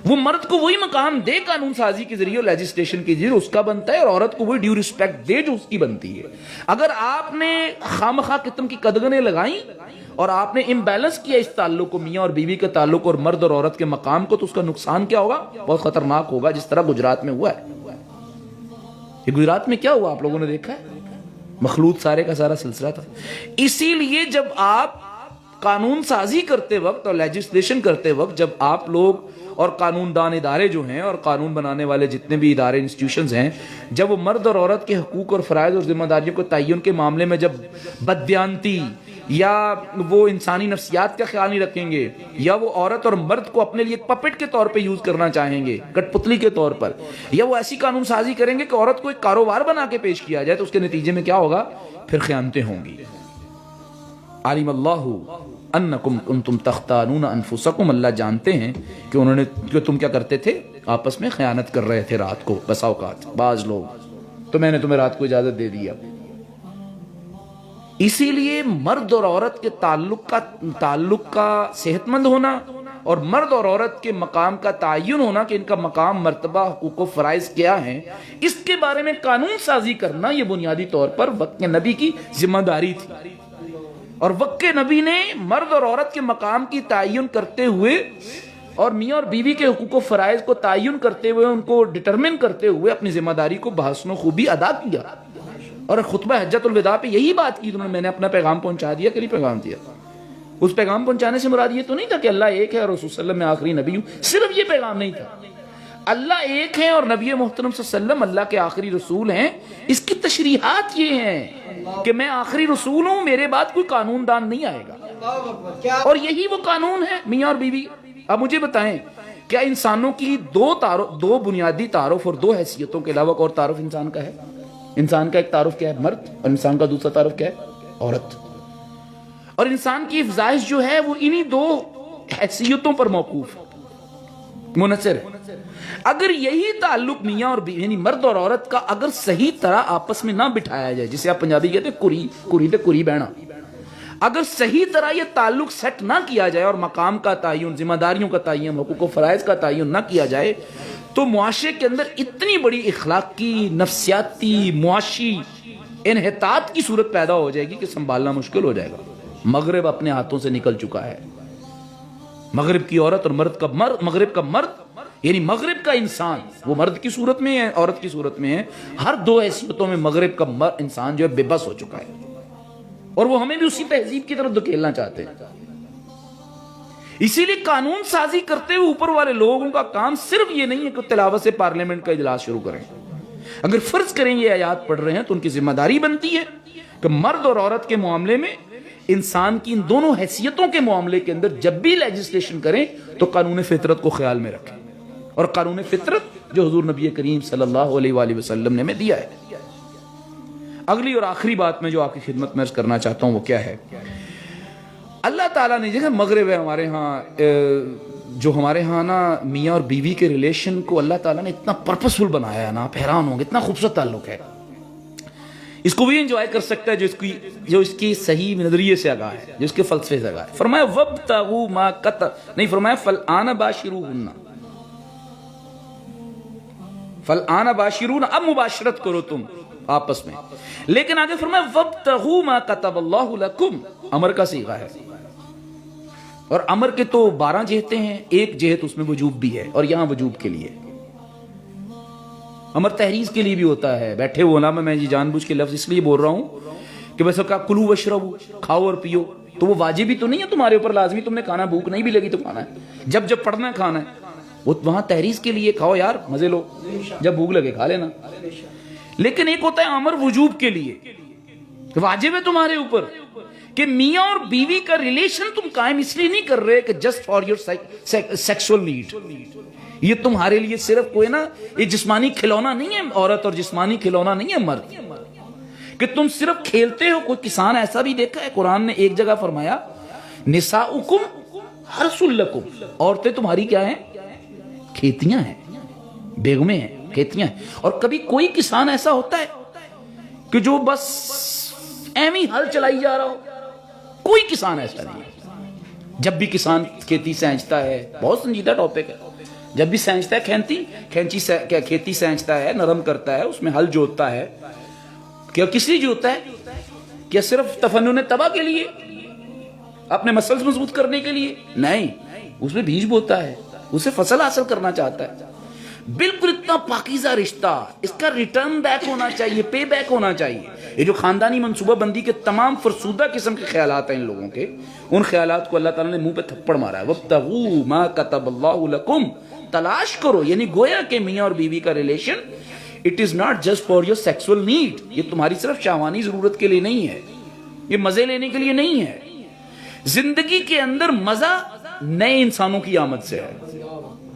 G: وہ مرد کو وہی مقام دے قانون سازی کے ذریعے اور لیجسلیشن کے ذریعے اس کا بنتا ہے، اور عورت کو وہی ڈیو ریسپیکٹ دے جو اس کی بنتی ہے۔ اگر آپ نے خامخواہ قسم کی قدغنیں لگائیں اور آپ نے امبیلنس کیا اس تعلق کو، میاں اور بیوی کے تعلق اور مرد اور عورت کے مقام کو، تو اس کا نقصان کیا ہوگا؟ بہت خطرناک ہوگا، جس طرح گجرات میں ہوا ہے۔ یہ گجرات میں کیا ہوا آپ لوگوں نے دیکھا ہے، مخلوط سارے کا سارا سلسلہ تھا۔ اسی لیے جب آپ قانون سازی کرتے وقت اور لیجسلیشن کرتے وقت، جب آپ لوگ اور قانون دان ادارے جو ہیں اور قانون بنانے والے جتنے بھی ادارے انسٹیٹیوشنز ہیں، جب وہ مرد اور عورت کے حقوق اور فرائض اور ذمہ داریوں کو تعین کے معاملے میں جب بددیانتی یا وہ انسانی نفسیات کا خیال نہیں رکھیں گے، یا وہ عورت اور مرد کو اپنے لیے ایک پپٹ کے طور پہ یوز کرنا چاہیں گے، کٹ پتلی کے طور پر، یا وہ ایسی قانون سازی کریں گے کہ عورت کو ایک کاروبار بنا کے پیش کیا جائے، تو اس کے نتیجے میں کیا ہوگا؟ پھر خیانتیں ہوں گی۔ علیم اللہ انکم کنتم تختانون انفسکم، اللہ جانتے ہیں کہ انہوں نے کہ تم کیا کرتے تھے، آپس میں خیانت کر رہے تھے رات کو، بسا اوقات بعض لوگ، تو میں نے تمہیں رات کو اجازت دے دیا۔ اسی لیے مرد اور عورت کے تعلق کا صحت مند ہونا اور مرد اور عورت کے مقام کا تعین ہونا کہ ان کا مقام، مرتبہ، حقوق و فرائض کیا ہیں، اس کے بارے میں قانون سازی کرنا، یہ بنیادی طور پر وقت کے نبی کی ذمہ داری تھی۔ اور وقت کے نبی نے مرد اور عورت کے مقام کی تعین کرتے ہوئے اور میاں اور بیوی کے حقوق و فرائض کو تعین کرتے ہوئے، ان کو ڈٹرمن کرتے ہوئے اپنی ذمہ داری کو بحسن و خوبی ادا کیا۔ اور خطبہ حجت الوداع پہ یہی بات کی، میں نے اپنا پیغام پہنچا دیا کہ نہیں پیغام دیا؟ اس پیغام پہنچانے سے مراد یہ تو نہیں تھا کہ اللہ ایک ہے اور رسول صلی اللہ علیہ وسلم میں آخری نبی ہوں، صرف یہ پیغام نہیں تھا۔ اللہ ایک ہے اور نبی محترم صلی اللہ علیہ وسلم اللہ کے آخری رسول ہیں، اس کی تشریحات یہ ہیں کہ میں آخری رسول ہوں، میرے بعد کوئی قانون دان نہیں آئے گا، اور یہی وہ قانون ہے میاں اور بیوی۔ اب مجھے بتائیں، کیا انسانوں کی دو بنیادی تعارف اور دو حیثیتوں کے علاوہ اور تعارف انسان کا ہے؟ انسان کا ایک تعارف کیا ہے؟ مرد، اور انسان کا دوسرا تعارف کیا ہے؟ عورت۔ اور انسان کی افزائش جو ہے وہ انہی دو حیثیتوں پر موقوف منحصر ہے۔ اگر یہی تعلق میاں اور بیوی یعنی مرد اور عورت کا اگر صحیح طرح آپس میں نہ بٹھایا جائے، جسے آپ پنجابی کہتے ہیں کری بہنا، اگر صحیح طرح یہ تعلق سیٹ نہ کیا جائے اور مقام کا تعین، ذمہ داریوں کا تعین، حقوق و فرائض کا تعین نہ کیا جائے، تو معاشرے کے اندر اتنی بڑی اخلاقی، نفسیاتی، معاشی انحطاط کی صورت پیدا ہو جائے گی کہ سنبھالنا مشکل ہو جائے گا۔ مغرب اپنے ہاتھوں سے نکل چکا ہے۔ مغرب کی عورت اور مغرب کا مرد یعنی مغرب کا انسان، وہ مرد کی صورت میں ہے، عورت کی صورت میں ہے، ہر دو حیثیتوں میں مغرب کا انسان جو ہے بے بس ہو چکا ہے، اور وہ ہمیں بھی اسی تہذیب کی طرف دھکیلنا چاہتے ہیں۔ اسی لیے قانون سازی کرتے ہوئے اوپر والے لوگوں کا کام صرف یہ نہیں ہے کہ تلاوت سے پارلیمنٹ کا اجلاس شروع کریں۔ اگر فرض کریں یہ آیات پڑھ رہے ہیں تو ان کی ذمہ داری بنتی ہے کہ مرد اور عورت کے معاملے میں، انسان کی ان دونوں حیثیتوں کے معاملے کے اندر جب بھی لیجسلیشن کریں تو قانون فطرت کو خیال میں رکھیں، اور قانون فطرت جو حضور نبی کریم صلی اللہ علیہ وآلہ وسلم نے ہمیں دیا ہے۔ اگلی اور آخری بات میں جو آپ کی خدمت میں عرض کرنا چاہتا ہوں وہ کیا ہے؟ اللہ تعالیٰ نے جیسے مغرب ہے ہمارے ہاں، جو ہمارے ہاں نا میاں اور بیوی کے ریلیشن کو اللہ تعالیٰ نے اتنا پرپسفل بنایا ہے نا، آپ حیران ہوں گے، اتنا خوبصورت تعلق ہے۔ اس کو بھی انجوائے کر سکتا ہے جو اس کی صحیح نظریے سے آگاہ ہے، جو اس کے فلسفے سے آگاہ ہے۔ فرمایا وَابْتَغُوا مَا نہیں فرمایا فَالْآنَ بَاشِرُوهُنَّ، فَالْآنَ بَاشِرُونَ، اب مباشرت کرو تم آپس میں، لیکن آگے فرمایا وَابْتَغُوا مَا كَتَبَ اللَّهُ لَكُمْ، امر کا صیغہ ہے، اور امر کے تو 12 جہتیں ہیں، ایک جہت اس میں وجوب بھی ہے، اور یہاں وجوب کے لیے امر تحریض کے لیے بھی ہوتا ہے۔ بیٹھے ہو نا، میں جان بوجھ کے لفظ اس لیے بول رہا ہوں کہ ویسے کہا کلو وشربو، کھاؤ اور پیو، تو وہ واجب ہی تو نہیں ہے تمہارے اوپر، لازمی تم نے کھانا، بھوک نہیں بھی لگی تو کھانا ہے، جب پڑھنا ہے کھانا ہے، وہ وہاں تحریض کے لیے کھاؤ یار، مزے لو، جب بھوک لگے کھا لینا۔ لیکن ایک ہوتا ہے امر وجوب کے لیے، واجب ہے تمہارے اوپر کہ میاں اور بیوی کا ریلیشن تم قائم اس لیے نہیں کر رہے کہ just for your sexual need, یہ تمہارے لیے صرف کوئی نا یہ جسمانی کھلونا نہیں ہے عورت، اور جسمانی کھلونا نہیں ہے مرد کہ تم صرف کھیلتے ہو. کوئی کسان ایسا بھی دیکھا ہے؟ قرآن نے ایک جگہ فرمایا نساؤکم حرث لکم، عورتیں تمہاری کیا ہیں؟ کھیتیاں ہیں، بیگمیں ہیں، کھیتیاں ہیں. اور کبھی کوئی کسان ایسا ہوتا ہے کہ جو بس ایویں ہل چلائی جا رہا ہو؟ کوئی کسان ایسا نہیں ہے. جب بھی کسان کھیتی سینچتا ہے، بہت سنجیدہ ٹاپک ہے، جب بھی سینچتا ہے کھیتی سینچتا ہے، نرم کرتا ہے، اس میں ہل جوتتا ہے، کیا کس لیے جوتتا ہے؟ کیا صرف تفنن تباہ کے لیے، اپنے مسلز مضبوط کرنے کے لیے؟ نہیں، اس میں بیج بوتا ہے، اسے فصل حاصل کرنا چاہتا ہے. بالکل اتنا پاکیزہ رشتہ، اس کا ریٹرن بیک ہونا چاہیے، پے بیک ہونا چاہیے. یہ جو خاندانی منصوبہ بندی کے تمام فرسودہ قسم کے خیالات ہیں ان لوگوں کے، ان خیالات کو اللہ تعالیٰ نے منہ پہ تھپڑ مارا ہے. وَابْتَغُوا مَا كَتَبَ اللَّهُ لَكُمْ، تلاش کرو. یعنی گویا کہ میاں اور بیوی کا relation it is not just for your sexual need, یہ تمہاری صرف شہوانی ضرورت کے لیے نہیں ہے، یہ مزے لینے کے لیے نہیں ہے. زندگی کے اندر مزہ نئے انسانوں کی آمد سے ہے،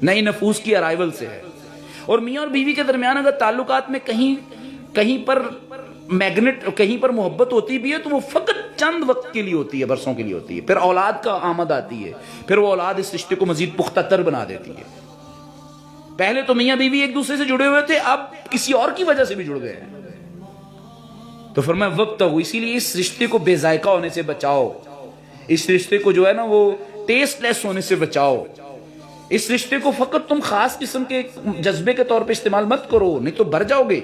G: نئی نفوس کی ارائیول سے ہے. اور میاں اور بیوی کے درمیان اگر تعلقات میں کہیں پر میگنٹ، کہیں پر محبت ہوتی بھی ہے تو وہ فقط چند وقت کے لیے ہوتی ہے، برسوں کے لیے ہوتی ہے. پھر اولاد کا آمد آتی ہے، پھر وہ اولاد اس رشتے کو مزید پختہ تر بنا دیتی ہے. پہلے تو میاں بیوی ایک دوسرے سے جڑے ہوئے تھے، اب کسی اور کی وجہ سے بھی جڑ گئے ہیں. تو فرمایا وابتغوا، اسی لیے اس رشتے کو بے ذائقہ ہونے سے بچاؤ، اس رشتے کو جو ہے نا وہ ٹیسٹ لیس ہونے سے بچاؤ. اس رشتے کو فقط تم خاص قسم کے جذبے کے طور پہ استعمال مت کرو، نہیں تو بھر جاؤ گے.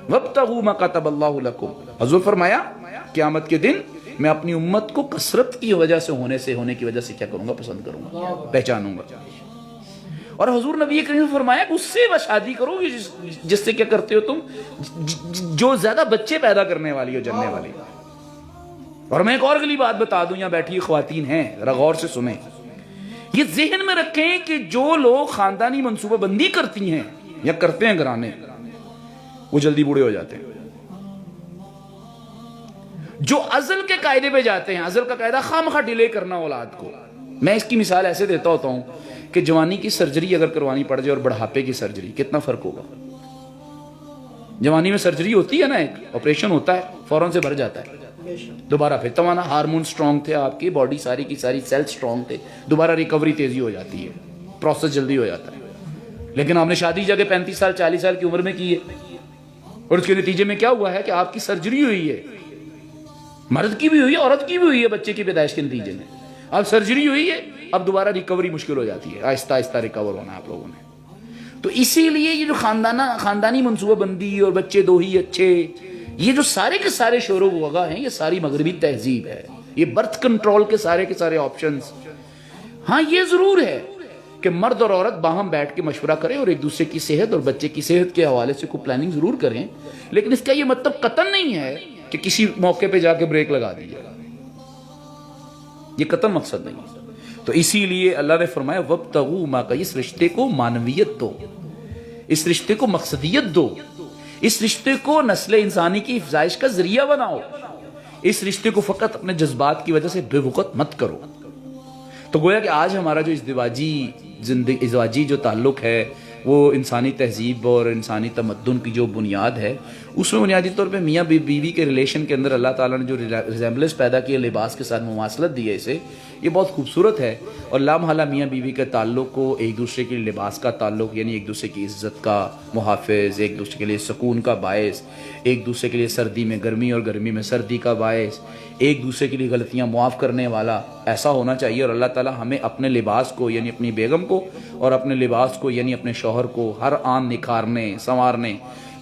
G: وابتغوا ما كتب اللہ لکم. حضور فرمایا قیامت کے دن میں اپنی امت کو کثرت کی وجہ سے ہونے کی وجہ سے کیا کروں گا؟ پسند کروں گا، پہچانوں گا. اور حضور نبی کریم نے فرمایا کہ اس سے شادی کرو جس سے کیا کرتے ہو تم، جو زیادہ بچے پیدا کرنے والی ہو، جننے والی. اور میں ایک اور اگلی بات بتا دوں، یہاں بیٹھی خواتین ہیں، ذرا غور سے سنیں. یہ ذہن میں رکھیں کہ جو لوگ خاندانی منصوبہ بندی کرتی ہیں یا کرتے ہیں گھرانے، وہ جلدی بوڑھے ہو جاتے ہیں. جو ازل کے قاعدے پہ جاتے ہیں، ازل کا قاعدہ خواہ ڈیلے کرنا اولاد کو. میں اس کی مثال ایسے دیتا ہوتا ہوں کہ جوانی کی سرجری اگر کروانی پڑ جائے اور بڑھاپے کی سرجری، کتنا فرق ہوگا؟ جوانی میں سرجری ہوتی ہے نا، ایک آپریشن ہوتا ہے، فوراً سے بھر جاتا ہے، دوبارہ پھر تمہارا ہارمون سٹرونگ تھے، آپ کی باڈی ساری کی ساری سیل سٹرونگ تھے، دوبارہ ریکوری تیزی ہو جاتی ہے، پروسیس جلدی ہو جاتا ہے. لیکن آپ نے شادی جا کے 35 سال 40 سال کی عمر میں کی ہے، اور اس کے نتیجے میں کیا ہوا ہے کہ آپ کی سرجری ہوئی ہے، مرد کی بھی ہوئی ہے، عورت کی بھی ہوئی ہے، بچے کی پیدائش کے نتیجے میں اب سرجری ہوئی ہے، اب دوبارہ ریکوری مشکل ہو جاتی ہے، آہستہ آہستہ ریکور ہونا ہے آپ لوگوں نے. تو اسی لیے یہ جو خاندانی منصوبہ بندی اور بچے دو ہی اچھے، یہ جو سارے کے سارے شور و غوغا ہیں، یہ ساری مغربی تہذیب ہے. یہ برتھ کنٹرول کے سارے آپشنز. ہاں یہ ضرور ہے کہ مرد اور عورت باہم بیٹھ کے مشورہ کریں اور ایک دوسرے کی صحت اور بچے کی صحت کے حوالے سے کوئی پلاننگ ضرور کریں، لیکن اس کا یہ مطلب قطعاً نہیں ہے کہ کسی موقع پہ جا کے بریک لگا دیجیے گا. یہ قطعاً مقصد نہیں ہے. تو اسی لیے اللہ نے فرمایا وابتغوا ما، اس رشتے کو معنویت دو، اس رشتے کو مقصدیت دو، اس رشتے کو نسل انسانی کی افزائش کا ذریعہ بناؤ. اس رشتے کو فقط اپنے جذبات کی وجہ سے بے وقت مت کرو. تو گویا کہ آج ہمارا جو ازدواجی جو تعلق ہے وہ انسانی تہذیب اور انسانی تمدن کی جو بنیاد ہے، اس میں بنیادی طور پہ میاں بیوی کے ریلیشن کے اندر اللہ تعالیٰ نے جو ریزیمبلنس پیدا کی ہے، لباس کے ساتھ مماثلت دی ہے، اسے یہ بہت خوبصورت ہے. اور لامحالہ میاں بیوی کے تعلق کو ایک دوسرے کے لباس کا تعلق، یعنی ایک دوسرے کی عزت کا محافظ، ایک دوسرے کے لیے سکون کا باعث، ایک دوسرے کے لیے سردی میں گرمی اور گرمی میں سردی کا باعث، ایک دوسرے کے لیے غلطیاں معاف کرنے والا، ایسا ہونا چاہیے. اور اللہ تعالیٰ ہمیں اپنے لباس کو یعنی اپنی بیگم کو اور اپنے لباس کو یعنی اپنے شوہر کو ہر آن نکھارنے، سنوارنے،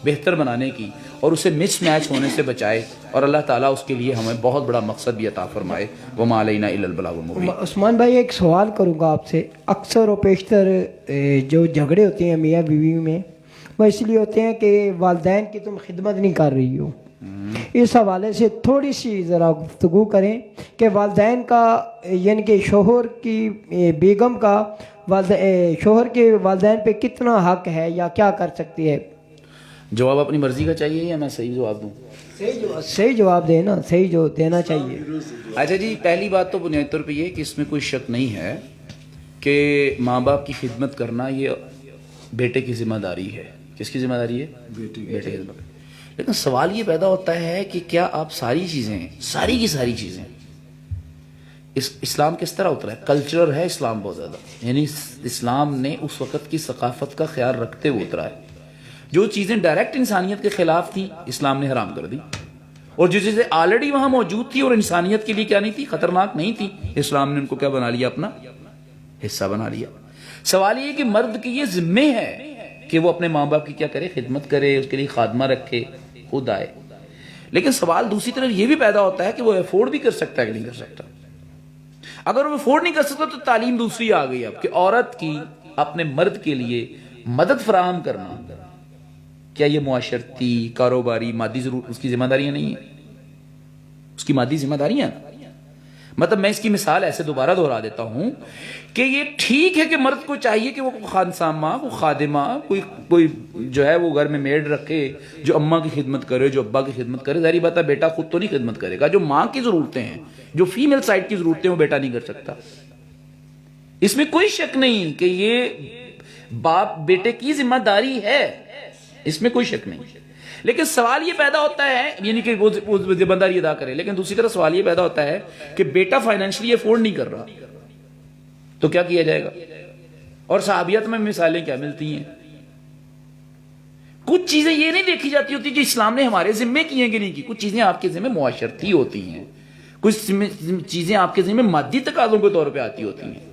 G: بہتر بنانے کی اور اسے مس میچ ہونے سے بچائے. اور اللہ تعالیٰ اس کے لیے ہمیں بہت بڑا مقصد بھی عطا فرمائے. وما علینا الا البلاغ المبین.
F: عثمان بھائی ایک سوال کروں گا آپ سے. اکثر و بیشتر جو جھگڑے ہوتے ہیں میاں بیوی میں، وہ اس لیے ہوتے ہیں کہ والدین کی تم خدمت نہیں کر رہی ہو. اس حوالے سے تھوڑی سی ذرا گفتگو کریں کہ والدین کا یعنی کہ شوہر کی بیگم کا شوہر کے والدین پہ کتنا حق ہے یا کیا کر سکتی ہے.
G: جواب اپنی مرضی کا چاہیے یا میں صحیح جواب دوں؟
F: صحیح جواب دینا، صحیح جو دینا چاہیے.
G: اچھا جی، پہلی بات تو بنیادی طور پہ یہ کہ اس میں کوئی شک نہیں ہے کہ ماں باپ کی خدمت کرنا یہ بیٹے کی ذمہ داری ہے. کس کی ذمہ داری ہے؟ بیٹے کی ذمہ داری. لیکن سوال یہ پیدا ہوتا ہے کہ کیا آپ ساری کی ساری چیزیں اسلام کس طرح اترا ہے؟ کلچرل ہے اسلام بہت زیادہ، یعنی اسلام نے اس وقت کی ثقافت کا خیال رکھتے ہوئے اترا ہے. جو چیزیں ڈائریکٹ انسانیت کے خلاف تھیں اسلام نے حرام کر دی، اور جو چیزیں آلریڈی وہاں موجود تھی اور انسانیت کے لیے کیا نہیں تھی، خطرناک نہیں تھی، اسلام نے ان کو کیا بنا لیا؟ اپنا حصہ بنا لیا. سوال یہ کہ مرد کی یہ ذمہ ہے کہ وہ اپنے ماں باپ کی کیا کرے؟ خدمت کرے، اس کے لیے خادمہ رکھے، خود آئے. لیکن سوال دوسری طرف یہ بھی پیدا ہوتا ہے کہ وہ افورڈ بھی کر سکتا ہے کہ نہیں کر سکتا. اگر وہ افورڈ نہیں کر سکتا تو تعلیم دوسری آ گئی اب کہ عورت کی اپنے مرد کے لیے مدد فراہم کرنا، کیا یہ معاشرتی، کاروباری، مادی ضرورت اس کی ذمہ داریاں نہیں ہیں؟ اس کی مادی ذمہ داریاں. مطلب میں اس کی مثال ایسے دوبارہ دہرا دیتا ہوں کہ یہ ٹھیک ہے کہ مرد کو چاہیے کہ وہ خانسامہ، وہ خادمہ، کوئی جو ہے وہ گھر میں میڈ رکھے جو اماں کی خدمت کرے، جو ابا کی خدمت کرے. ظاہری بات ہے بیٹا خود تو نہیں خدمت کرے گا. جو ماں کی ضرورتیں ہیں، جو فیمیل سائڈ کی ضرورتیں وہ بیٹا نہیں کر سکتا. اس میں کوئی شک نہیں کہ یہ باپ بیٹے کی ذمہ داری ہے، اس میں کوئی شک نہیں. لیکن سوال یہ پیدا ہوتا ہے، یعنی کہ وہ ذمہ داری ادا کرے، لیکن دوسری طرف سوال یہ پیدا ہوتا ہے کہ بیٹا فائنینشلی افورڈ نہیں کر رہا تو کیا کیا جائے گا؟ اور صحابیات میں مثالیں کیا ملتی ہیں. کچھ چیزیں یہ نہیں دیکھی جاتی ہوتی جو اسلام نے ہمارے ذمے کی ہیں کہ نہیں کی. کچھ چیزیں آپ کے ذمے معاشرتی ہوتی ہیں، کچھ چیزیں آپ کے ذمے مادی تقاضوں کے طور پہ آتی ہوتی ہیں،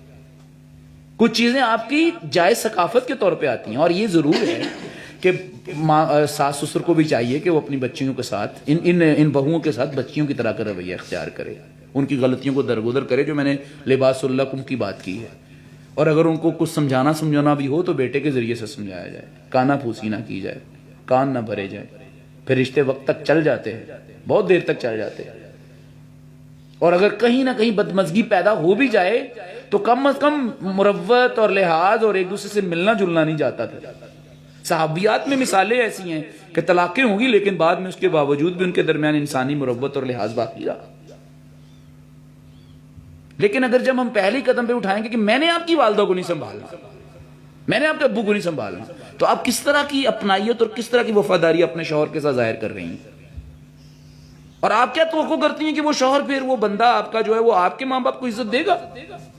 G: کچھ چیزیں آپ کی جائز ثقافت کے طور پہ آتی ہیں. اور یہ ضرور ہے کہ ساس سسر کو بھی چاہیے کہ وہ اپنی بچیوں کے ساتھ ان بہوؤں کے ساتھ بچیوں کی طرح کا رویہ اختیار کرے، ان کی غلطیوں کو درگزر کرے، جو میں نے لباس الکم کی بات کی ہے. اور اگر ان کو کچھ سمجھانا بھی ہو تو بیٹے کے ذریعے سے سمجھایا جائے، کانا پھوسی نہ کی جائے، کان نہ بھرے جائے. پھر رشتے وقت تک چل جاتے ہیں، بہت دیر تک چل جاتے ہیں. اور اگر کہیں نہ کہیں بدمزگی پیدا ہو بھی جائے تو کم از کم مروت اور لحاظ اور ایک دوسرے سے ملنا جلنا نہیں جاتا تھا. صحابیات میں مثالیں ایسی ہیں کہ طلاقیں ہوں گی لیکن بعد میں اس کے باوجود بھی ان کے درمیان انسانی مروت اور لحاظ باقی رہا. لیکن اگر جب ہم پہلے قدم پہ اٹھائیں گے کہ میں نے آپ کی والدہ کو نہیں سنبھالنا، میں نے آپ کے ابو کو نہیں سنبھالنا، تو آپ کس طرح کی اپنائیت اور کس طرح کی وفاداری اپنے شوہر کے ساتھ ظاہر کر رہی ہیں؟ اور آپ کیا توقع کرتی ہیں کہ وہ شوہر پھر وہ بندہ آپ کا جو ہے وہ آپ کے ماں باپ کو عزت دے گا؟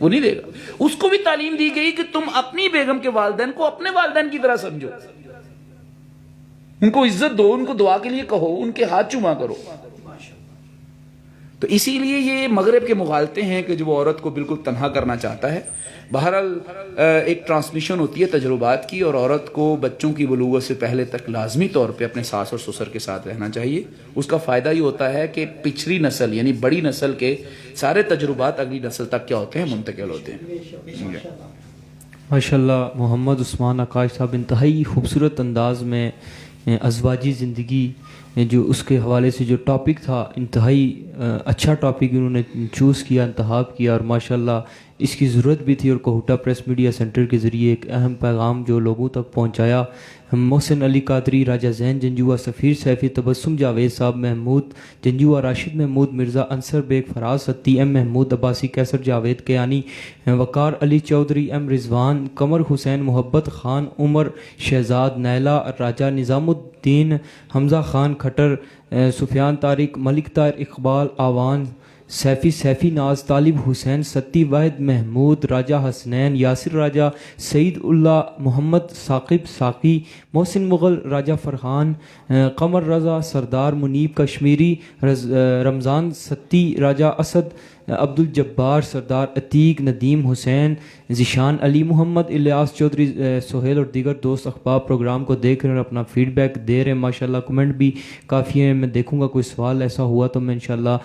G: وہ نہیں دے گا. اس کو بھی تعلیم دی گئی کہ تم اپنی بیگم کے والدین کو اپنے والدین کی طرح سمجھو، ان کو عزت دو، ان کو دعا کے لیے کہو، ان کے ہاتھ چوما کرو. تو اسی لیے یہ مغرب کے مغالطے ہیں کہ جو وہ عورت کو بالکل تنہا کرنا چاہتا ہے. بہرحال ایک ٹرانسمیشن ہوتی ہے تجربات کی، اور عورت کو بچوں کی بلوغت سے پہلے تک لازمی طور پہ اپنے ساس اور سسر کے ساتھ رہنا چاہیے. اس کا فائدہ یہ ہوتا ہے کہ پچھلی نسل یعنی بڑی نسل کے سارے تجربات اگلی نسل تک کیا ہوتے ہیں؟ منتقل ہوتے ہیں.
A: ماشاءاللہ محمد عثمان آکاش صاحب انتہائی خوبصورت انداز میں ازواجی زندگی جو اس کے حوالے سے جو ٹاپک تھا، انتہائی اچھا ٹاپک انہوں نے چوز کیا، انتخاب کیا، اور ماشاءاللہ اس کی ضرورت بھی تھی. اور کوہوٹا پریس میڈیا سینٹر کے ذریعے ایک اہم پیغام جو لوگوں تک پہنچایا. محسن علی قادری، راجہ زین جنجوعہ، سفیر سیفی، تبسم جاوید صاحب، محمود جنجوعہ، راشد محمود مرزا، انصر بیگ، فراز ستی، ایم محمود عباسی، کیسر جاوید کیانی، وقار علی چودھری، ایم رضوان، قمر حسین، محبت خان، عمر شہزاد، نیلہ، راجہ نظام الدین، حمزہ خان کھٹر، سفیان طارق، ملک طاہر، اقبال آوان، سیفی ناز، طالب حسین، ستی، واحد محمود، راجہ حسنین، یاسر راجہ، سعید اللہ، محمد ثاقب ساقی، محسن مغل، راجہ فرحان، قمر رضا، سردار منیب کشمیری، رمضان ستی، راجہ اسد، عبد الجبار، سردار عتیق، ندیم حسین، ذیشان علی، محمد الیاس چودھری، سہیل اور دیگر دوست احباب پروگرام کو دیکھ رہے ہیں اور اپنا فیڈ بیک دے رہے ہیں. ماشاءاللہ کمنٹ بھی کافی ہیں. میں دیکھوں گا کوئی سوال ایسا ہوا تو میں انشاءاللہ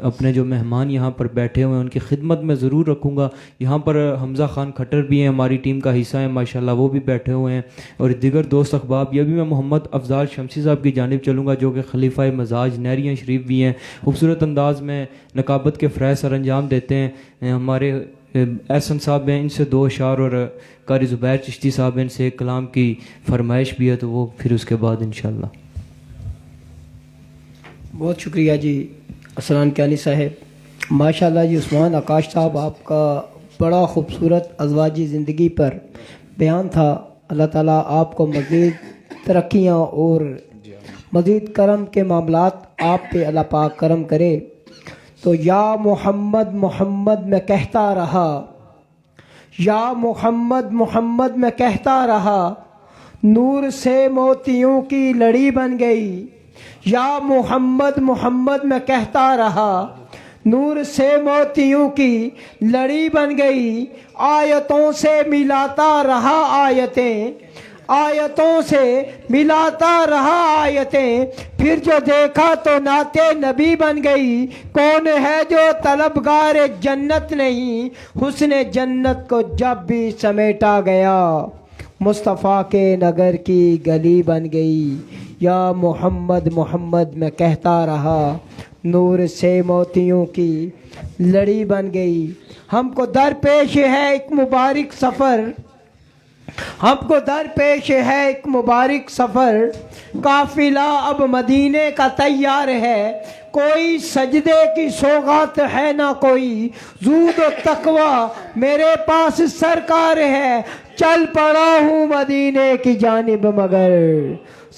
A: اپنے جو مہمان یہاں پر بیٹھے ہوئے ہیں ان کی خدمت میں ضرور رکھوں گا. یہاں پر حمزہ خان کھٹر بھی ہیں، ہماری ٹیم کا حصہ ہیں ماشاءاللہ، وہ بھی بیٹھے ہوئے ہیں، اور دیگر دوست احباب. یہ بھی میں محمد افضال شمسی صاحب کی جانب چلوں گا جو کہ خلیفہ مزاج نہریاں شریف بھی ہیں. خوبصورت انداز میں نقابت کے فرائض سر انجام دیتے ہیں. ہمارے احسن صاحب ہیں، ان سے دو اشعار، اور قاری زبیر چشتی صاحب ہیں، ان سے ایک کلام کی فرمائش بھی ہے، تو وہ پھر اس کے بعد انشاءاللہ.
F: بہت شکریہ جی اسلان کیانی صاحب. ماشاءاللہ جی عثمان آکاش صاحب، آپ کا بڑا خوبصورت ازواجی زندگی پر بیان تھا. اللہ تعالیٰ آپ کو مزید ترقیاں اور مزید کرم کے معاملات آپ پہ اللہ پاک کرم کرے۔ تو یا محمد محمد میں کہتا رہا، یا محمد محمد میں کہتا رہا، نور سے موتیوں کی لڑی بن گئی۔ یا محمد محمد میں کہتا رہا، نور سے موتیوں کی لڑی بن گئی۔ آیتوں سے ملاتا رہا آیتیں، آیتوں سے ملاتا رہا آیتیں، پھر جو دیکھا تو نعت نبی بن گئی۔ کون ہے جو طلبگار جنت نہیں، حسن جنت کو جب بھی سمیٹا گیا، مصطفیٰ کے نگر کی گلی بن گئی۔ یا محمد محمد میں کہتا رہا، نور سے موتیوں کی لڑی بن گئی۔ ہم کو درپیش ہے ایک مبارک سفر، ہم کو درپیش ہے ایک مبارک سفر، قافلہ اب مدینے کا تیار ہے، کوئی سجدے کی سوغات ہے نہ کوئی، زود و تقوی میرے پاس سرکار ہے، چل پڑا ہوں مدینے کی جانب مگر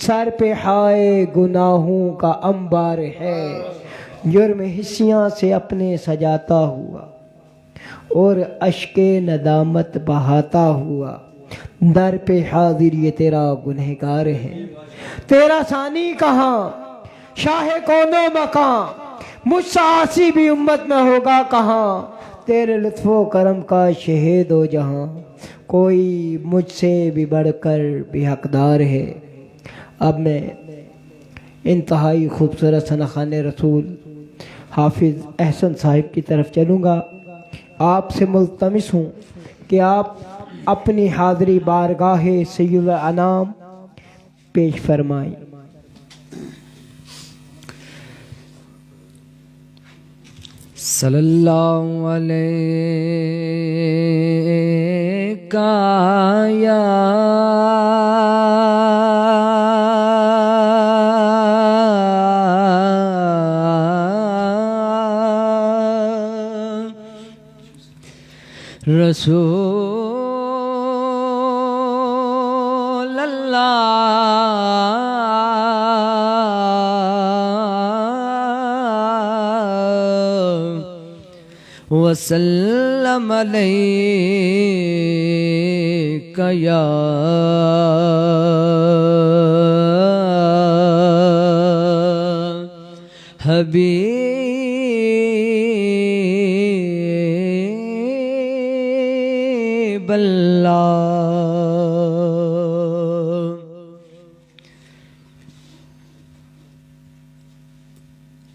F: سر پہ ہائے گناہوں کا انبار ہے۔ جرم حسیاں سے اپنے سجاتا ہوا اور اشک ندامت بہاتا ہوا، در پہ حاضر یہ تیرا گنہگار ہے۔ تیرا ثانی کہاں شاہ کون و مکان، مجھ سے عاصی بھی امت میں ہوگا کہاں، تیرے لطف و کرم کا شہید ہو جہاں، کوئی مجھ سے بھی بڑھ کر بھی حقدار ہے۔ اب میں انتہائی خوبصورت ثناخوان رسول حافظ احسن صاحب کی طرف چلوں گا۔ آپ سے ملتمس ہوں کہ آپ اپنی حاضری بارگاہ سید الانام پیش فرمائیں۔
B: صلی اللہ علیہ یا رسول اللہ وسلم علیک یا حبیب اللہ۔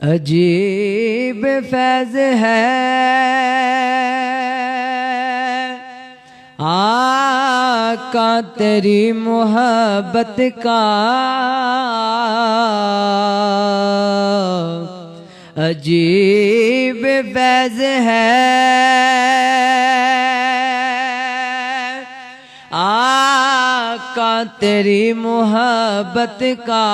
B: عجیب فیض ہے آقا تیری محبت کا، عجیب فیض ہے آقا تیری محبت کا،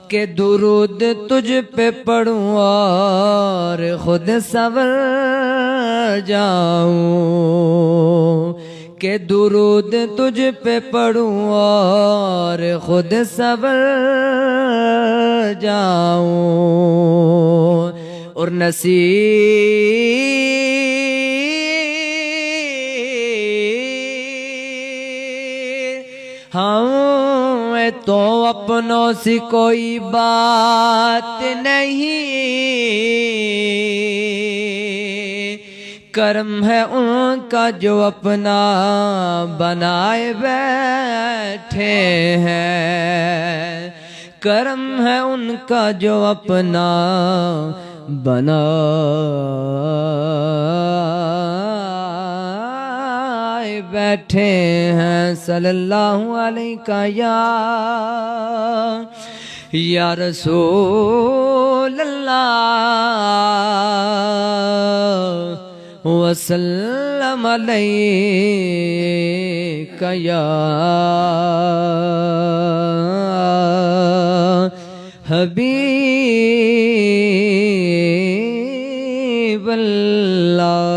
B: کہ درود تجھ پہ پڑھوں اور خود سنور جاؤں، کہ درود تجھ پہ پڑھوں اور خود سنور جاؤں، اور ہم تو اپنوں سے کوئی بات نہیں، کرم ہے ان کا جو اپنا بنائے بیٹھے ہیں، کرم ہے ان کا جو اپنا بنائے بیٹھے ہیں۔ صلی اللہ علیہ یا رسول اللہ وسلم علیک یا حبیب اللہ۔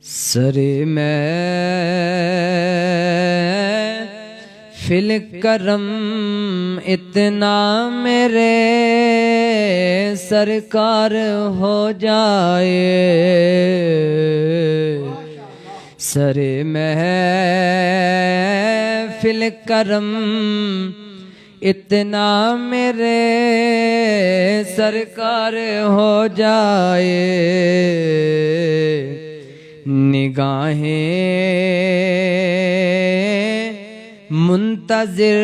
B: سر میں فل کرم اتنا میرے سرکار ہو جائے، سر محفل کرم اتنا میرے سرکار ہو جائے، نگاہیں منتظر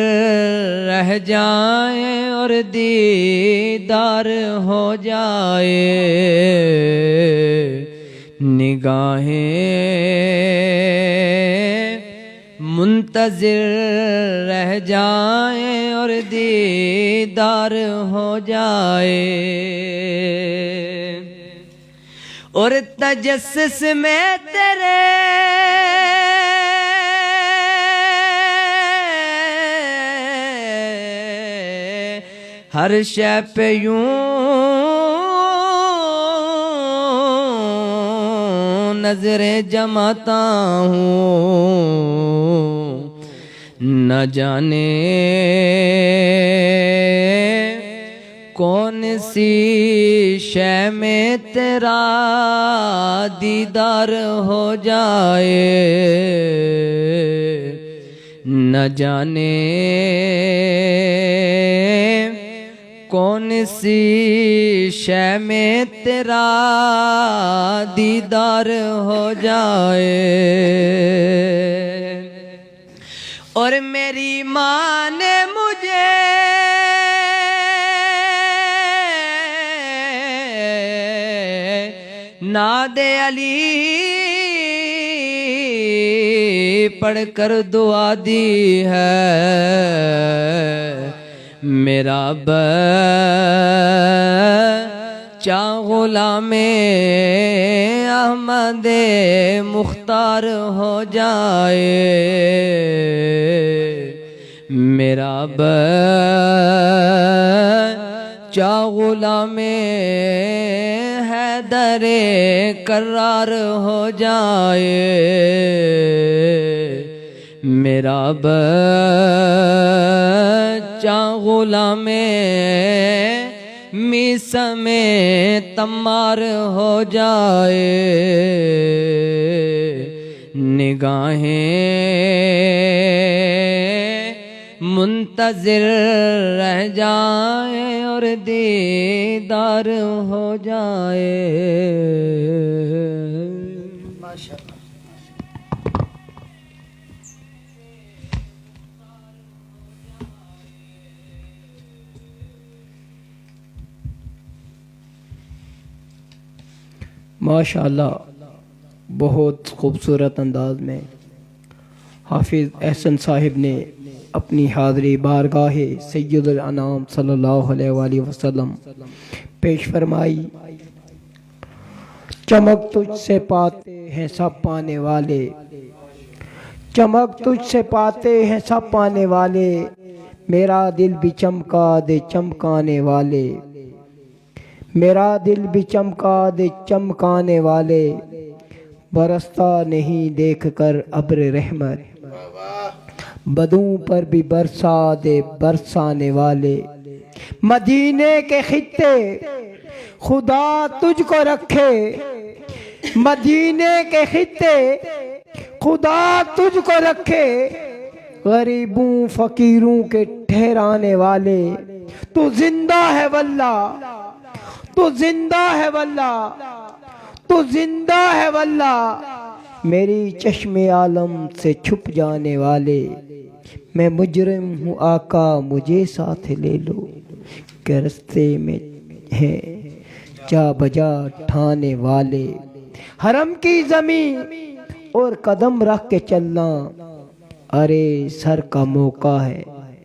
B: رہ جائیں اور دیدار ہو جائے، نگاہیں منتظر رہ جائیں اور دیدار ہو جائے، اور تجسس میں تیرے ہر شے پہ یوں نظریں جماتا ہوں، نہ جانے کون سی شے میں تیرا دیدار ہو جائے، نہ جانے کون سی شے میں تیرا دیدار ہو جائے، اور میری ماں نے مجھے ناد علی پڑھ کر دعا دی ہے، میرا بچہ غلام احمد مختار ہو جائے، میرا بچہ غلام حیدر کرار ہو جائے، میرا بچہ غلام میثم تمار ہو جائے، نگاہیں منتظر رہ جائیں اور دیدار ہو جائے۔
F: ماشاءاللہ، بہت خوبصورت انداز میں حافظ احسن صاحب نے اپنی حاضری بارگاہ سید الانام صلی اللہ علیہ وآلہ وسلم پیش فرمائی۔ چمک تجھ سے پاتے ہیں سب پانے والے، چمک تجھ سے پاتے ہیں سب پانے والے، میرا دل بھی چمکا دے چمکانے والے، میرا دل بھی چمکا دے چمکانے والے، برستا نہیں دیکھ کر ابر رحمت، بدوں پر بھی برسا دے برسانے والے، مدینے کے خطے خدا تجھ کو رکھے، مدینے کے خطے خدا تجھ کو رکھے، غریبوں فقیروں کے ٹھہرانے والے، تو زندہ ہے واللہ، تو زندہ ہے واللہ، تو زندہ ہے واللہ، میری چشم عالم سے چھپ جانے والے، میں مجرم ہوں آقا مجھے ساتھ لے لو، کہ رستے میں ہیں جا بجا ٹھانے والے، حرم کی زمین اور قدم رکھ کے چلنا، ارے سر کا موقع ہے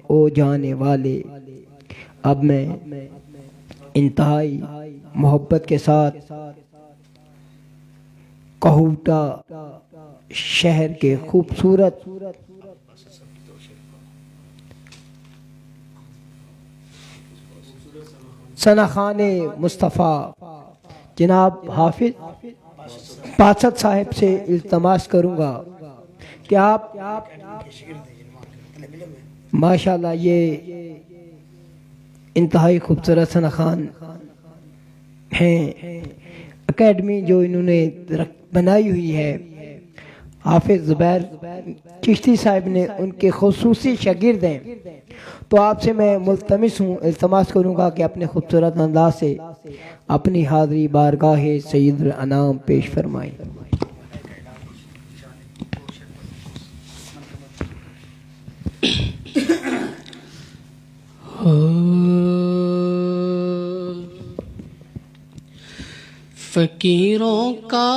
F: او جانے والے۔ اب میں انتہائی محبت کے ساتھ کہوٹہ شہر کے خوبصورت ثنا خان مصطفیٰ جناب حافظ باسط صاحب سے التماس کروں گا کہ آپ ماشاءاللہ یہ انتہائی خوبصورت ثنا خان ہیں، اکیڈمی جو انہوں نے بنائی ہوئی ہے، حافظ زبیر چشتی صاحب نے ان کے خصوصی شاگرد ہیں، تو آپ سے میں ملتمس ہوں، التماس کروں گا کہ اپنے خوبصورت انداز سے اپنی حاضری بارگاہ سید الانام پیش فرمائیں۔
H: فقیروں کا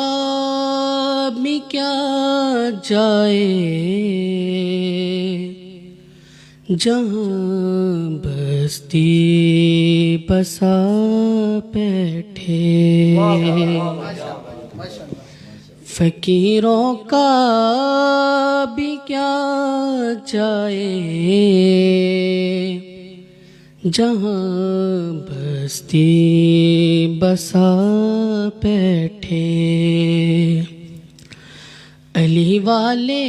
H: بھی کیا جائے جہاں بستی بسا بیٹھے، فقیروں کا بھی کیا جائے جہاں بستی بسا بیٹھے، علی والے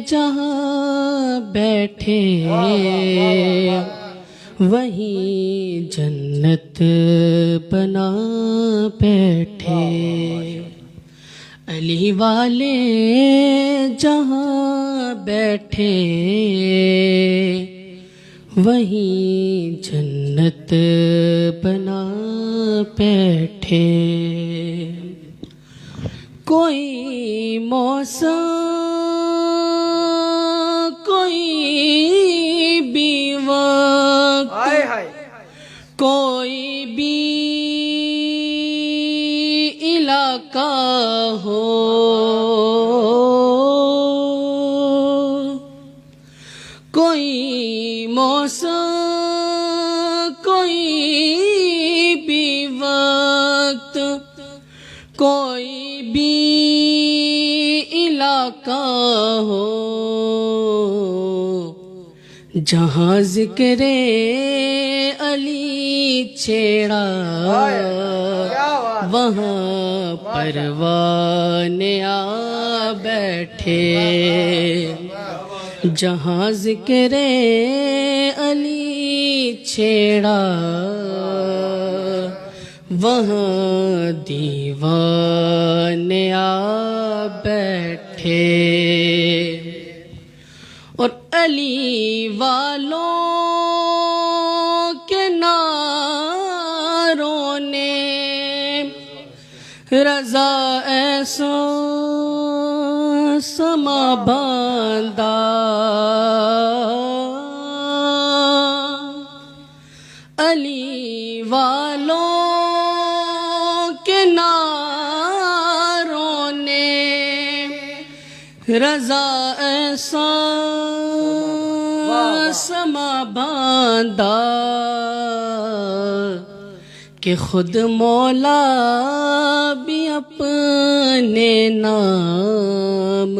H: جہاں بیٹھے وہیں جنت بنا بیٹھے، علی والے جہاں بیٹھے وہیں جنت بنا بیٹھے، کوئی موسم کوئی بھی وقت کوئی بھی علاقہ ہو، کوئی موسم کوئی بھی وقت کوئی بھی علاقہ ہو، جہاں ذکر علی چھیڑا وہاں پروانے آ بیٹھے، جہاں ذکر علی چھیڑا وہاں دیوانے آ بیٹھے، اور علی والوں کے نعروں نے رضا ایسا سما باندھا، علی والوں کے نعروں نے رضا ایسا سما باندھا کہ خود مولا بھی اپنے نام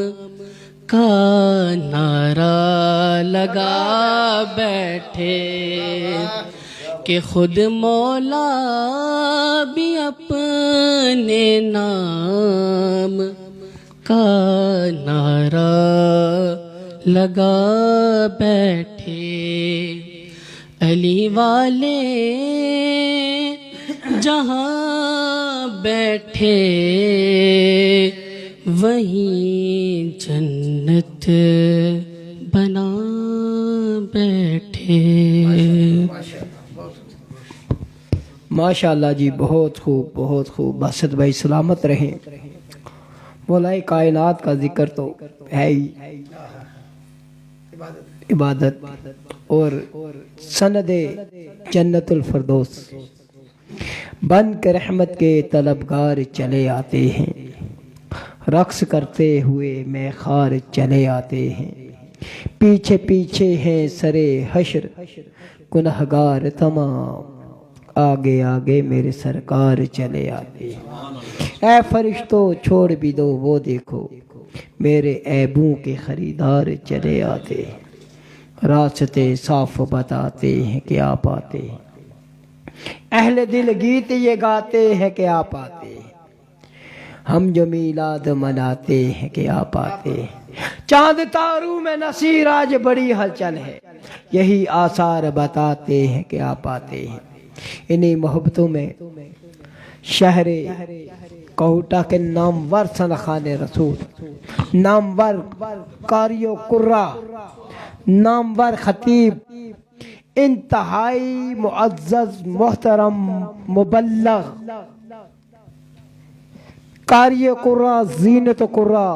H: کا نعرہ لگا بیٹھے، کہ خود مولا بھی اپنے نام کا نعرہ لگا بیٹھے، علی والے جہاں بیٹھے وہیں جنت بنا بیٹھے۔
F: ماشاءاللہ جی، بہت خوب بہت خوب۔ باسط بھائی سلامت رہیں۔ مولا کائنات کا ذکر تو ہے ہی عبادت، اور سند جنت الفردوس بن کے رحمت کے طلبگار چلے آتے ہیں، رقص کرتے ہوئے میخوار چلے آتے ہیں، پیچھے پیچھے ہیں سرے حشر گنہگار تمام، آگے آگے میرے سرکار چلے آتے ہیں۔ اے فرشتوں چھوڑ بھی دو وہ دیکھو، میرے عیبوں کے خریدار چلے آتے ہیں، راستے صاف بتاتے ہیں کہ آپ آتے ہیں، اہل دل گیت یہ گاتے ہیں کہ آپ آتے ہیں، ہم جو میلاد مناتے ہیں کہ آپ آتے ہیں. چاند تاروں میں نصیر آج بڑی ہلچل ہے، یہی آثار بتاتے ہیں کہ آپ آتے ہیں. انہی محبتوں میں شہر کوہٹا کے نامور سنخان رسول، نامور قاری و قرہ، نامور خطیب، انتہائی معزز محترم مبلغ، قاری قرہ، زینت قرہ،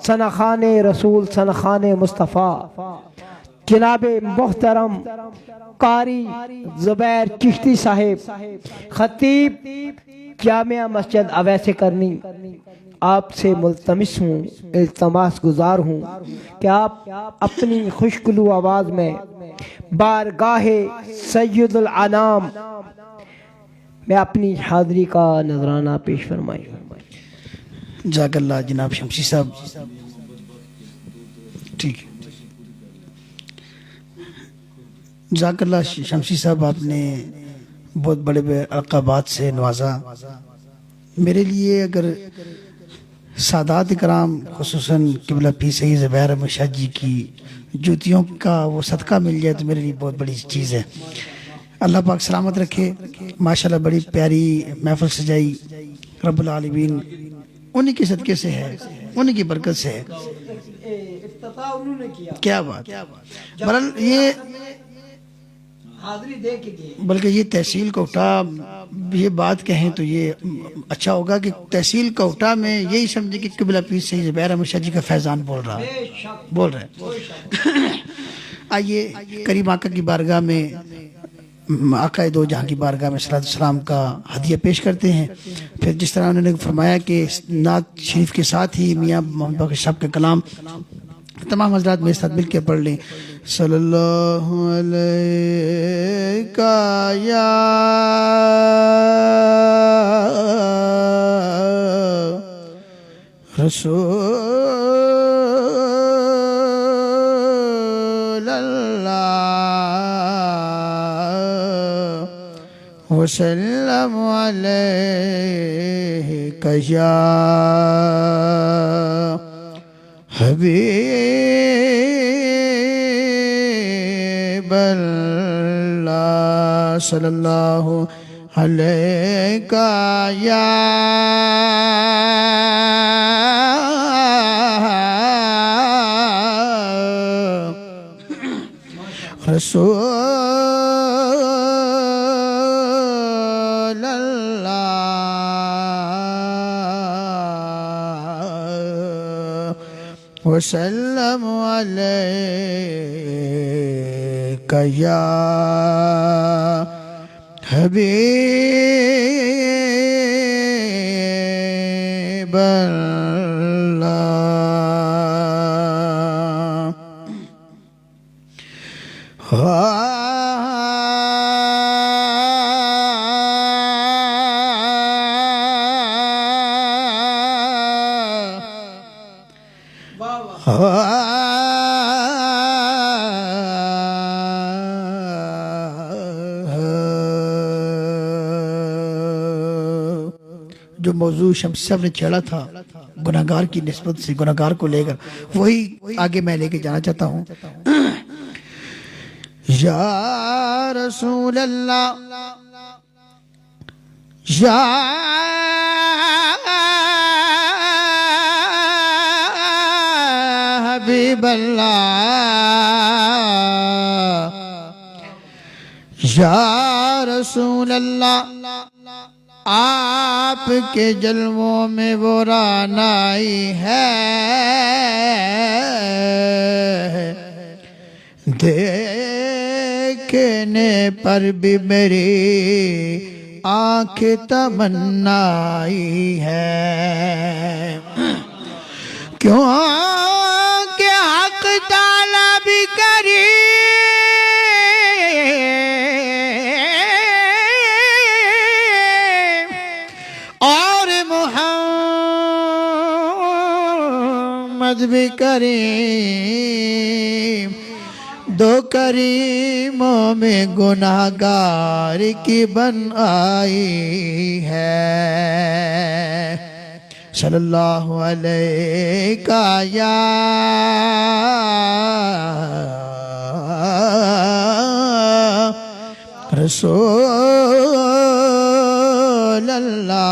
F: سنخان رسول، سنخان مصطفیٰ، جناب محترم قاری زبیر چشتی صاحب، خطیب جامعہ مسجد اویس کرنی، آپ سے ملتمس ہوں، التماس گزار ہوں کہ آپ اپنی خوشگلو آواز میں بارگاہ سید الانام میں اپنی حاضری کا نذرانہ پیش فرمائیں.
D: جزاک اللہ جناب شمسی صاحب. ٹھیک ہے، جزاک اللہ شمسی صاحب، آپ نے بہت بڑے بڑے القابات سے نوازا. میرے لیے اگر سادات کرام خصوصاً قبلہ پیر سید زبیر احمد شاہ جی کی جوتیوں کا وہ صدقہ مل جائے تو میرے لیے بہت بڑی چیز ہے. اللہ پاک سلامت رکھے. ماشاءاللہ بڑی پیاری محفل سجائی، رب العالمین انہی کے صدقے سے ہے، انہی کی برکت سے ہے. کیا بات. بہرحال یہ بلکہ یہ تحصیل کوہٹا یہ بات کہیں تو یہ اچھا ہوگا کہ تحصیل کوہٹا میں یہی سمجھے کہ قبلہ پیر سید زبیر احمد شاہ جی کا فیضان بول رہا ہے. آئیے کریم آقا کی بارگاہ میں، آقا دو جہاں کی بارگاہ میں صلی اللہ علیہ وسلم کا ہدیہ پیش کرتے ہیں. پھر جس طرح انہوں نے فرمایا کہ نعت شریف کے ساتھ ہی میاں محمد باقر صاحب کا کلام تمام حضرات میرے ساتھ مل کے پڑھ لیں. صلی اللہ علیہ یا رسول اللہ وسلم علیہ یا حبیب اللہ صلی اللہ علیہ یا رسول اللہ وسلم علیک یا حبیب اللہ. جو موضوع شمسی صاحب نے چھیڑا تھا گناہگار کی نسبت سے، گناہگار کو لے کر، وہی آگے میں لے کے جانا چاہتا ہوں. یا رسول اللہ یا حبیب اللہ یا رسول اللہ، آپ کے جلووں میں وہ رانائی ہے، دیکھنے پر بھی میری آنکھ تمنائی ہے. کیوں کہ حق تعالی بھی کری بھی کریم، دو کریموں میں گناہگار کی بن آئی ہے.
E: صلی اللہ علیہ یا رسول اللہ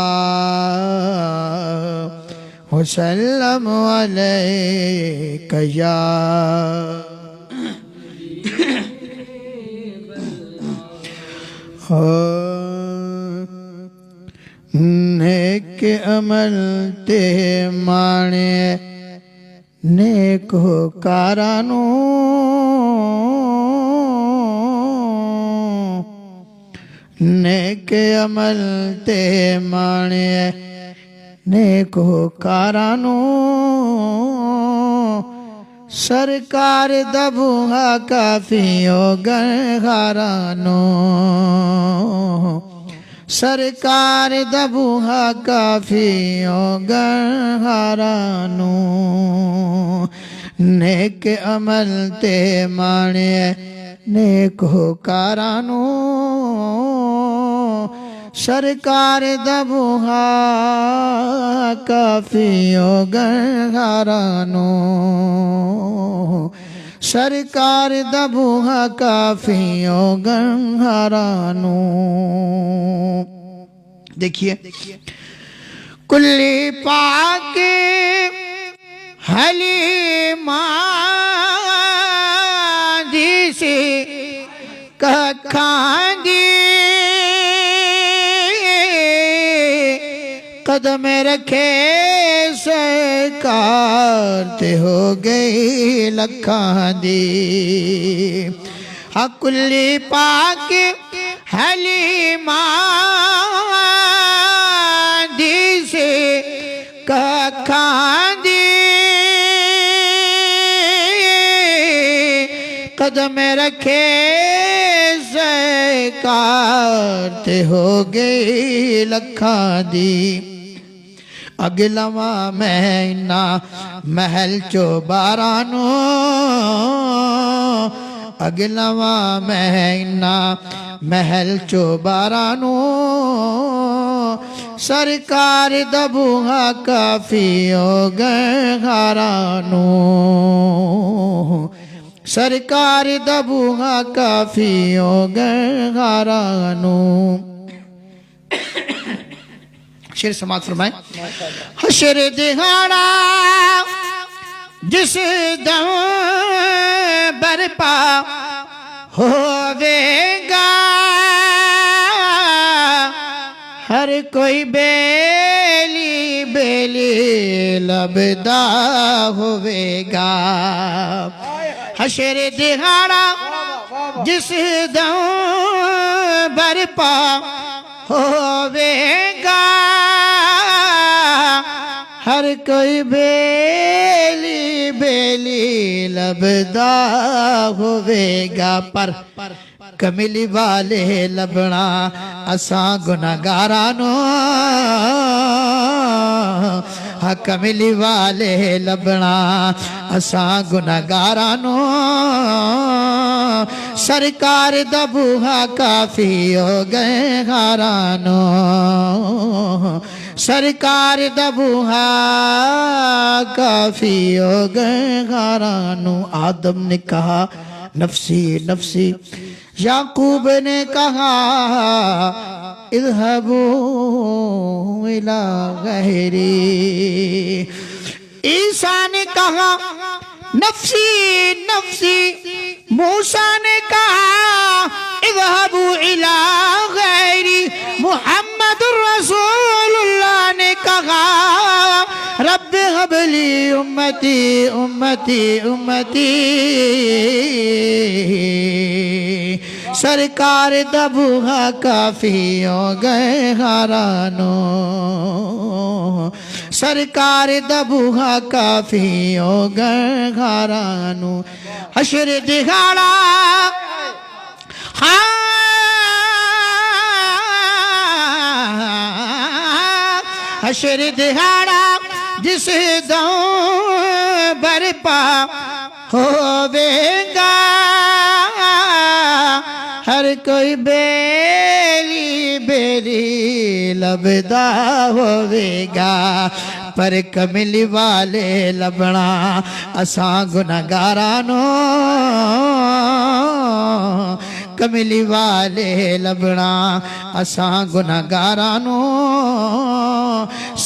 E: وسلم علیک یا نیک عمل تے مانے نیک کارانو نیک عمل تے مانے نیک کارانو سرکار دبوہا کافیو گنہارانو سرکار دبوہا کافیو گنہارانو نیک عمل تے مانے نیک کارانو سرکار دبوہا کافیو گنہارانو سرکار دبوہا کافیو گنہارانو دیکھیے کلی پاک حلیمہ جیسی ککھاں دی قدم رکھے سرکار تے ہو گئی لکھاں دی کلی پاک حلیمہ دی سے ککھاں دی قدم رکھے سرکار تے ہو گئی لکھاں دی اگلواں مہینہ محل چو بارانو اگلواں مہینہ محل چو بارانو سرکار دبوہا کافیو گنہارانو سرکار دبوہا کافیو گنہارانو شیر سماعت فرمائیں حشر دہاڑا جس دم برپا ہووے گا ہر کوئی بیلی بیلی لبدا ہووے گا حشر دہاڑا جس دم برپا ہووے گا ہر کوئی بیلی بیلی لبدا ہووے گا پر کملی والے لبنا اساں گناہگارانو کملی والے لبنا اساں گناہگارانو سرکار دبوہا کافیو گنہارانو سرکار دبوہا کافیو گنہارانو آدم نے کہا نفسی نفسی یعقوب نے کہا اذهبوا الى غیری عیسیٰ نے کہا نفسی نفسی موسیٰ نے کہا اذهبوا الى غیری محمد رسول اللہ نے کہا رب هب لی امتی امتی امتی سرکار دبوہا کافیو گنہارانو سرکار دبوہا کافیو گنہارانو حشر دہاڑا حشر دہاڑا جس دم برپا ہووے گا ہر کوئی بیلی بیلی لبدا ہووے گا پر کملی والے لبنا اساں گناہگارانو کملی والے لبنا اساں گناہگارانو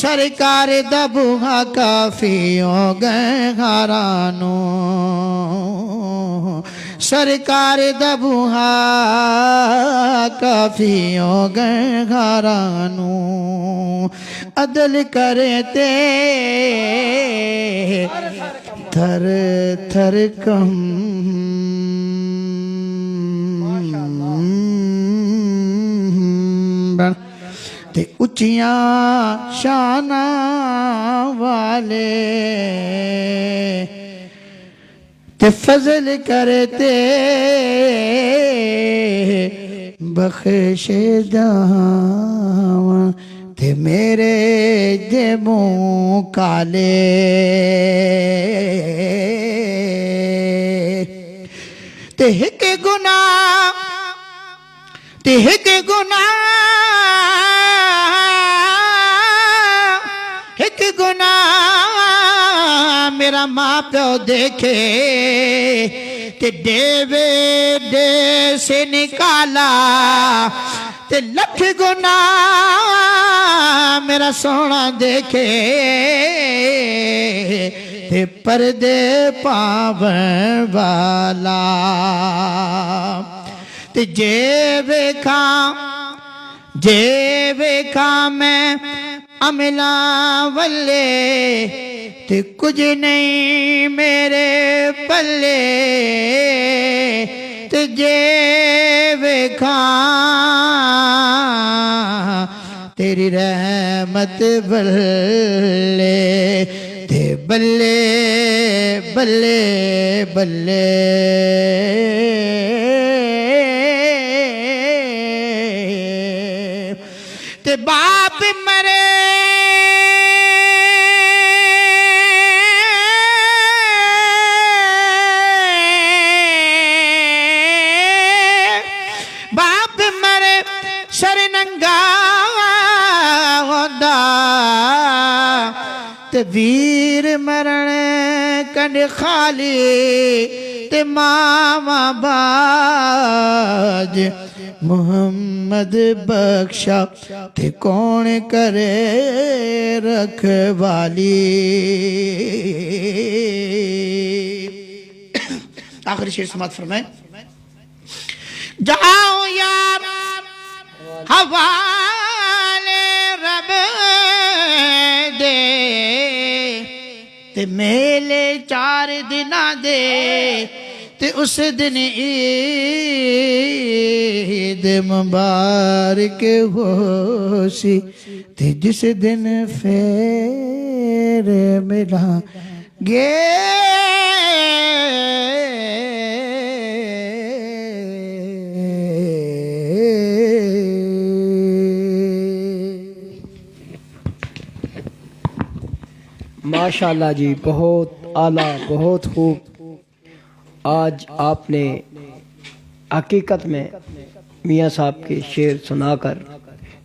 E: سرکار دا بوہا کافی ہو گئے غارانو سرکار دا بوہا کافی ہو گئے غارانو عدل کرے تے تھر تھر کم تے اچیاں شانہ والے تے فضل کرتے بخش داواں تے میرے دے منہ کالے تے ہک گناہ تے ہک گناہ ہک گناہ میرا ماں پیو دیکھے تے ڈیوے ڈے سے نکالا تے لکھ گناہ میرا سونا دیکھے تے پردے پاون والا تے جے ویکھاں میں عملہ والے تے کچھ نہیں میرے پلے تے جے ویکھاں تیری رحمت بلے تے بلے بلے بلے تے باپ مرے باپ مرے سر ننگا ہوندہ تے ویر مرن کنڈ خالی تے ماما باج محمد بخشا تے کون کرے رکھوالی آخری شعر سماعت فرمائیں جاؤ یار حوالے رب دے تے میلے 4 دنہ دے تے اس دن عید مبارک ہو سی تے جس دن پھر ملا گے
F: ماشاءاللہ جی، بہت اعلیٰ، بہت خوب. آج آپ نے حقیقت میں میاں صاحب کے شعر سنا کر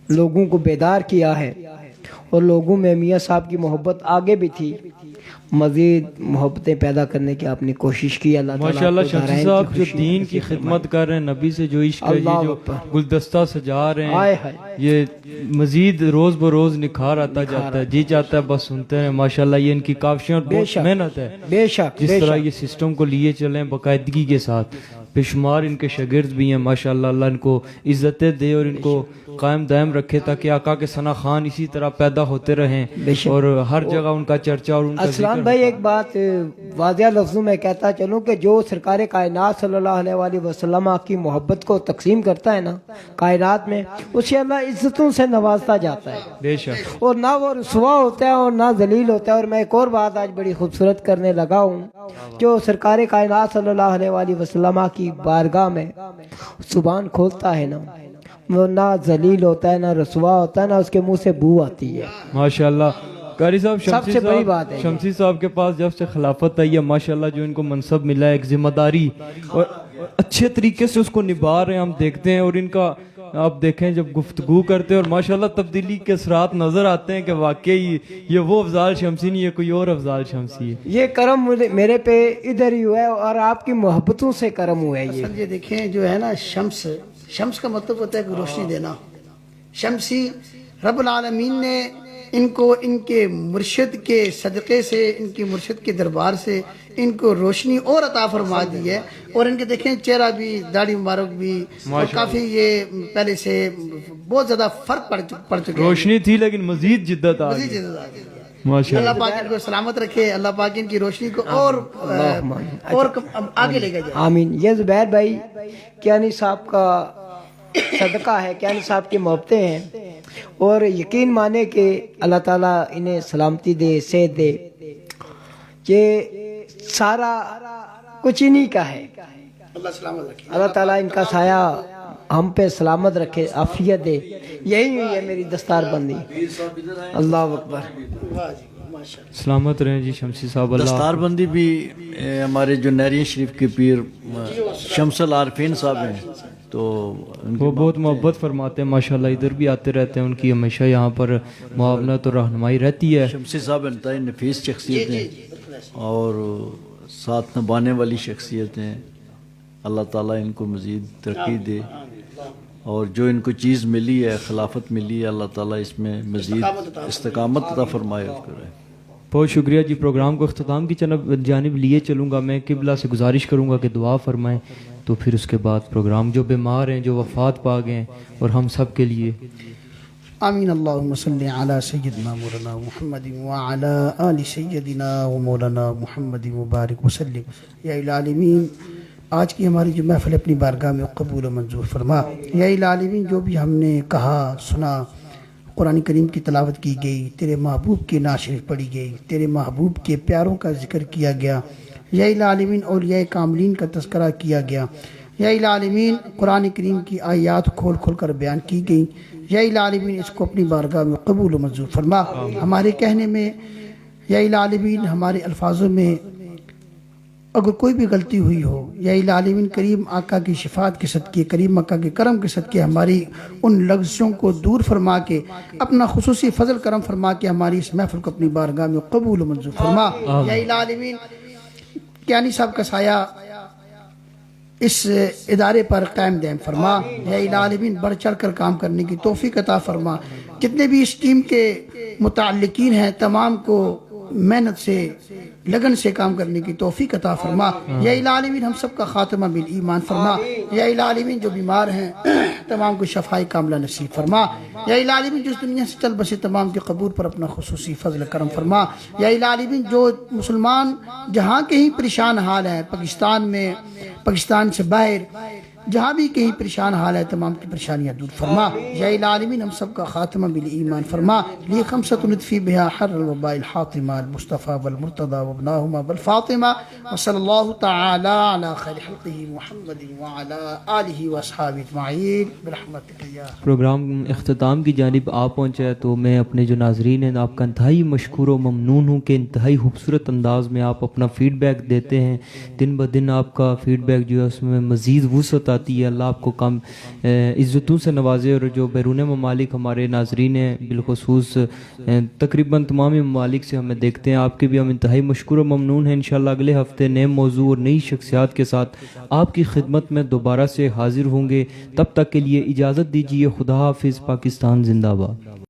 F: لوگوں کو بیدار کیا ہے، اور لوگوں میں میاں صاحب کی محبت آگے بھی تھی، مزید محبتیں پیدا کرنے کی آپ نے کوشش کی. اللہ تعالیٰ
A: ماشاءاللہ شمسی صاحب جو دین کی خدمت کر رہے ہیں، نبی سے جو عشق ہے، یہ جو گلدستہ سجا رہے ہیں، یہ مزید روز بروز نکھار آتا جاتا ہے. جی چاہتا ہے بس سنتے ہیں. ماشاءاللہ یہ ان کی کاوشیں اور بہت محنت ہے.
F: بے شک
A: جس طرح یہ سسٹم کو لیے چلیں باقاعدگی کے ساتھ. بے شمار ان کے شاگرد بھی ہیں ماشاءاللہ. اللہ ان کو عزتیں دے اور ان کو قائم دائم رکھے، تاکہ آقا کے ثنا خان اسی طرح پیدا ہوتے رہیں اور ہر جگہ ان کا چرچا اور ان کا
F: اسلام بھائی ایک بات واضح لفظوں میں کہتا چلوں کہ جو سرکار کائنات صلی اللہ علیہ وآلہ وسلم کی محبت کو تقسیم کرتا ہے نا کائنات میں، اسے اللہ عزتوں سے نوازتا جاتا ہے.
A: بے شک.
F: اور نہ وہ رسوا ہوتا ہے اور نہ ذلیل ہوتا ہے. اور میں ایک اور بات آج بڑی خوبصورت کرنے لگا ہوں، جو سرکار کائنات صلی اللہ علیہ وآلہ وسلم کی بارگاہ میں زبان کھولتا ہے نا، وہ نہ ذلیل ہوتا ہے، نہ رسوا ہوتا ہے، نہ اس کے منہ سے بو آتی ہے.
A: ماشاءاللہ قاری صاحب
F: سب سے بڑی بات ہے
A: شمسی صاحب کے پاس جب سے خلافت آئی ہے ماشاءاللہ، جو ان کو منصب ملا ہے، ایک ذمہ داری، اور اچھے طریقے سے اس کو نبھا رہے ہیں. ہم دیکھتے ہیں اور ان کا آپ دیکھیں جب گفتگو کرتے ہیں اور ماشاءاللہ تبدیلی کے اثرات نظر آتے ہیں کہ واقعی یہ وہ افضال شمسی نہیں ہے، کوئی اور افضال شمسی ہے.
F: یہ کرم میرے پہ ادھر ہی ہوا ہے اور آپ کی محبتوں سے کرم ہوا ہے.
D: یہ دیکھیں جو ہے نا شمس کا مطلب ہوتا ہے کہ روشنی دینا. شمسی رب العالمین نے ان کو ان کے مرشد کے صدقے سے، ان کے مرشد کے دربار سے ان کو روشنی اور عطا فرما دی ہے. اور ان کے دیکھیں چہرہ بھی، داڑھی مبارک بھی، اور کافی یہ پہلے سے بہت زیادہ فرق پڑ چکے ہیں.
A: روشنی تھی لیکن مزید جدت آ گئی.
D: اللہ پاک ان کو سلامت رکھے، اللہ پاک ان کی روشنی کو اور آگے لے کے جائے.
F: آمین. یہ زبیر بھائی کیانی صاحب کا صدقہ ہے، کیانی صاحب کی محبتیں ہیں، اور یقین مانے کہ اللہ تعالیٰ انہیں سلامتی دے، صحت دے. یہ سارا کچھ انہی کا ہے.
D: اللہ سلامت رکھے.
F: اللہ تعالیٰ ان کا سایہ ہم پہ سلامت رکھے، عافیت دے. یہی ہے میری دستار بندی. اللہ اکبر.
A: سلامت رہیں جی شمسی صاحب. اللہ
C: دستار بندی بھی ہمارے جو نیرین شریف کے پیر شمس العارفین صاحب ہیں، تو
A: وہ بہت محبت فرماتے ہیں ماشاءاللہ، ادھر بھی آتے رہتے ہیں. ان کی ہمیشہ یہاں پر معاونت اور رہنمائی رہتی ہے.
C: شمسی صاحب انتہائی نفیس شخصیت ہیں اور ساتھ نبھانے والی شخصیت ہیں. اللہ تعالیٰ ان کو مزید ترقی دے، اور جو ان کو چیز ملی ہے، خلافت ملی ہے، اللہ تعالیٰ اس میں مزید استقامت عطا فرمائے.
A: بہت شکریہ جی. پروگرام کو اختتام کی جانب لیے چلوں گا. میں قبلہ سے گزارش کروں گا کہ دعا فرمائیں، تو پھر اس کے بعد پروگرام جو بیمار ہیں، جو وفات پا گئے ہیں، اور ہم سب کے لیے
D: آمین. اللہم صلی علی سیدنا مولانا محمد وعلی آل سیدنا و مولانا محمد مبارک وسلم. یا العالمین آج کی ہماری جو محفل اپنی بارگاہ میں قبول و منظور فرما. یا العالمین جو بھی ہم نے کہا سنا، قرآن کریم کی تلاوت کی گئی، تیرے محبوب کی نعت شریف پڑھی گئی، تیرے محبوب کے پیاروں کا ذکر کیا گیا، یا العالمین اولیاء کاملین کا تذکرہ کیا گیا، یا العالمین قرآن کریم کی آیات کھول کھول کر بیان کی گئی، یا العالمین اس کو اپنی بارگاہ میں قبول و منظور فرما. ہمارے کہنے میں یا العالمین، ہمارے الفاظوں میں اگر کوئی بھی غلطی ہوئی ہو، یا العالمین کریم آقا کی شفاعت کے صدقے، کریم آقا کے کرم کے صدقے ہماری ان لغزشوں کو دور فرما کے اپنا خصوصی فضل کرم فرما کے ہماری اس محفل کو اپنی بارگاہ میں قبول و منظور فرما. یا العالمین کیانی صاحب کا سایہ اس ادارے پر قائم دائم فرما. یا العالمین بڑھ چڑھ کر کام کرنے کی توفیق عطا فرما. جتنے بھی اس ٹیم کے متعلقین ہیں تمام کو محنت سے، لگن سے کام کرنے کی توفیق عطا فرما. یا العالمین ہم سب کا خاتمہ بالایمان فرما. یا العالمین جو بیمار ہیں تمام کو شفاء کاملہ نصیب فرما. یا العالمین جو اس دنیا سے چل بسے تمام کے قبول پر اپنا خصوصی فضل کرم فرما. یا العالمین جو مسلمان جہاں کہیں پریشان حال ہیں، پاکستان میں، پاکستان سے باہر جہاں بھی کہیں پریشان حال ہے، تمام کی پریشانیاں دور فرما. یا العالمین ہم سب کا خاتمہ بالایمان فرما. لی خمسۃ ندفی بہا حر الوباء الحاطمہ المصطفیٰ والمرتضی وابناہما بالفاطمہ وصلی اللہ تعالی علی خیر خلقہ محمد وعلی آلہ واصحابہ اجمعین برحمتک یا.
A: پروگرام اختتام کی جانب آپ پہنچا ہے، تو میں اپنے جو ناظرین ہیں آپ کا انتہائی مشکور و ممنون ہوں کہ انتہائی خوبصورت انداز میں آپ اپنا فیڈ بیک دیتے ہیں. دن بدن آپ کا فیڈ بیک جو ہے اس میں مزید وسعت آتی ہے. اللہ آپ کو کم عزتوں سے نوازے. اور جو بیرون ممالک ہمارے ناظرین ہیں، بالخصوص تقریباً تمام ممالک سے ہمیں دیکھتے ہیں، آپ کے بھی ہم انتہائی مشکور و ممنون ہیں. انشاءاللہ اگلے ہفتے نئے موضوع اور نئی شخصیات کے ساتھ آپ کی خدمت میں دوبارہ سے حاضر ہوں گے. تب تک کے لیے اجازت دیجیے. خدا حافظ. پاکستان زندہ باد.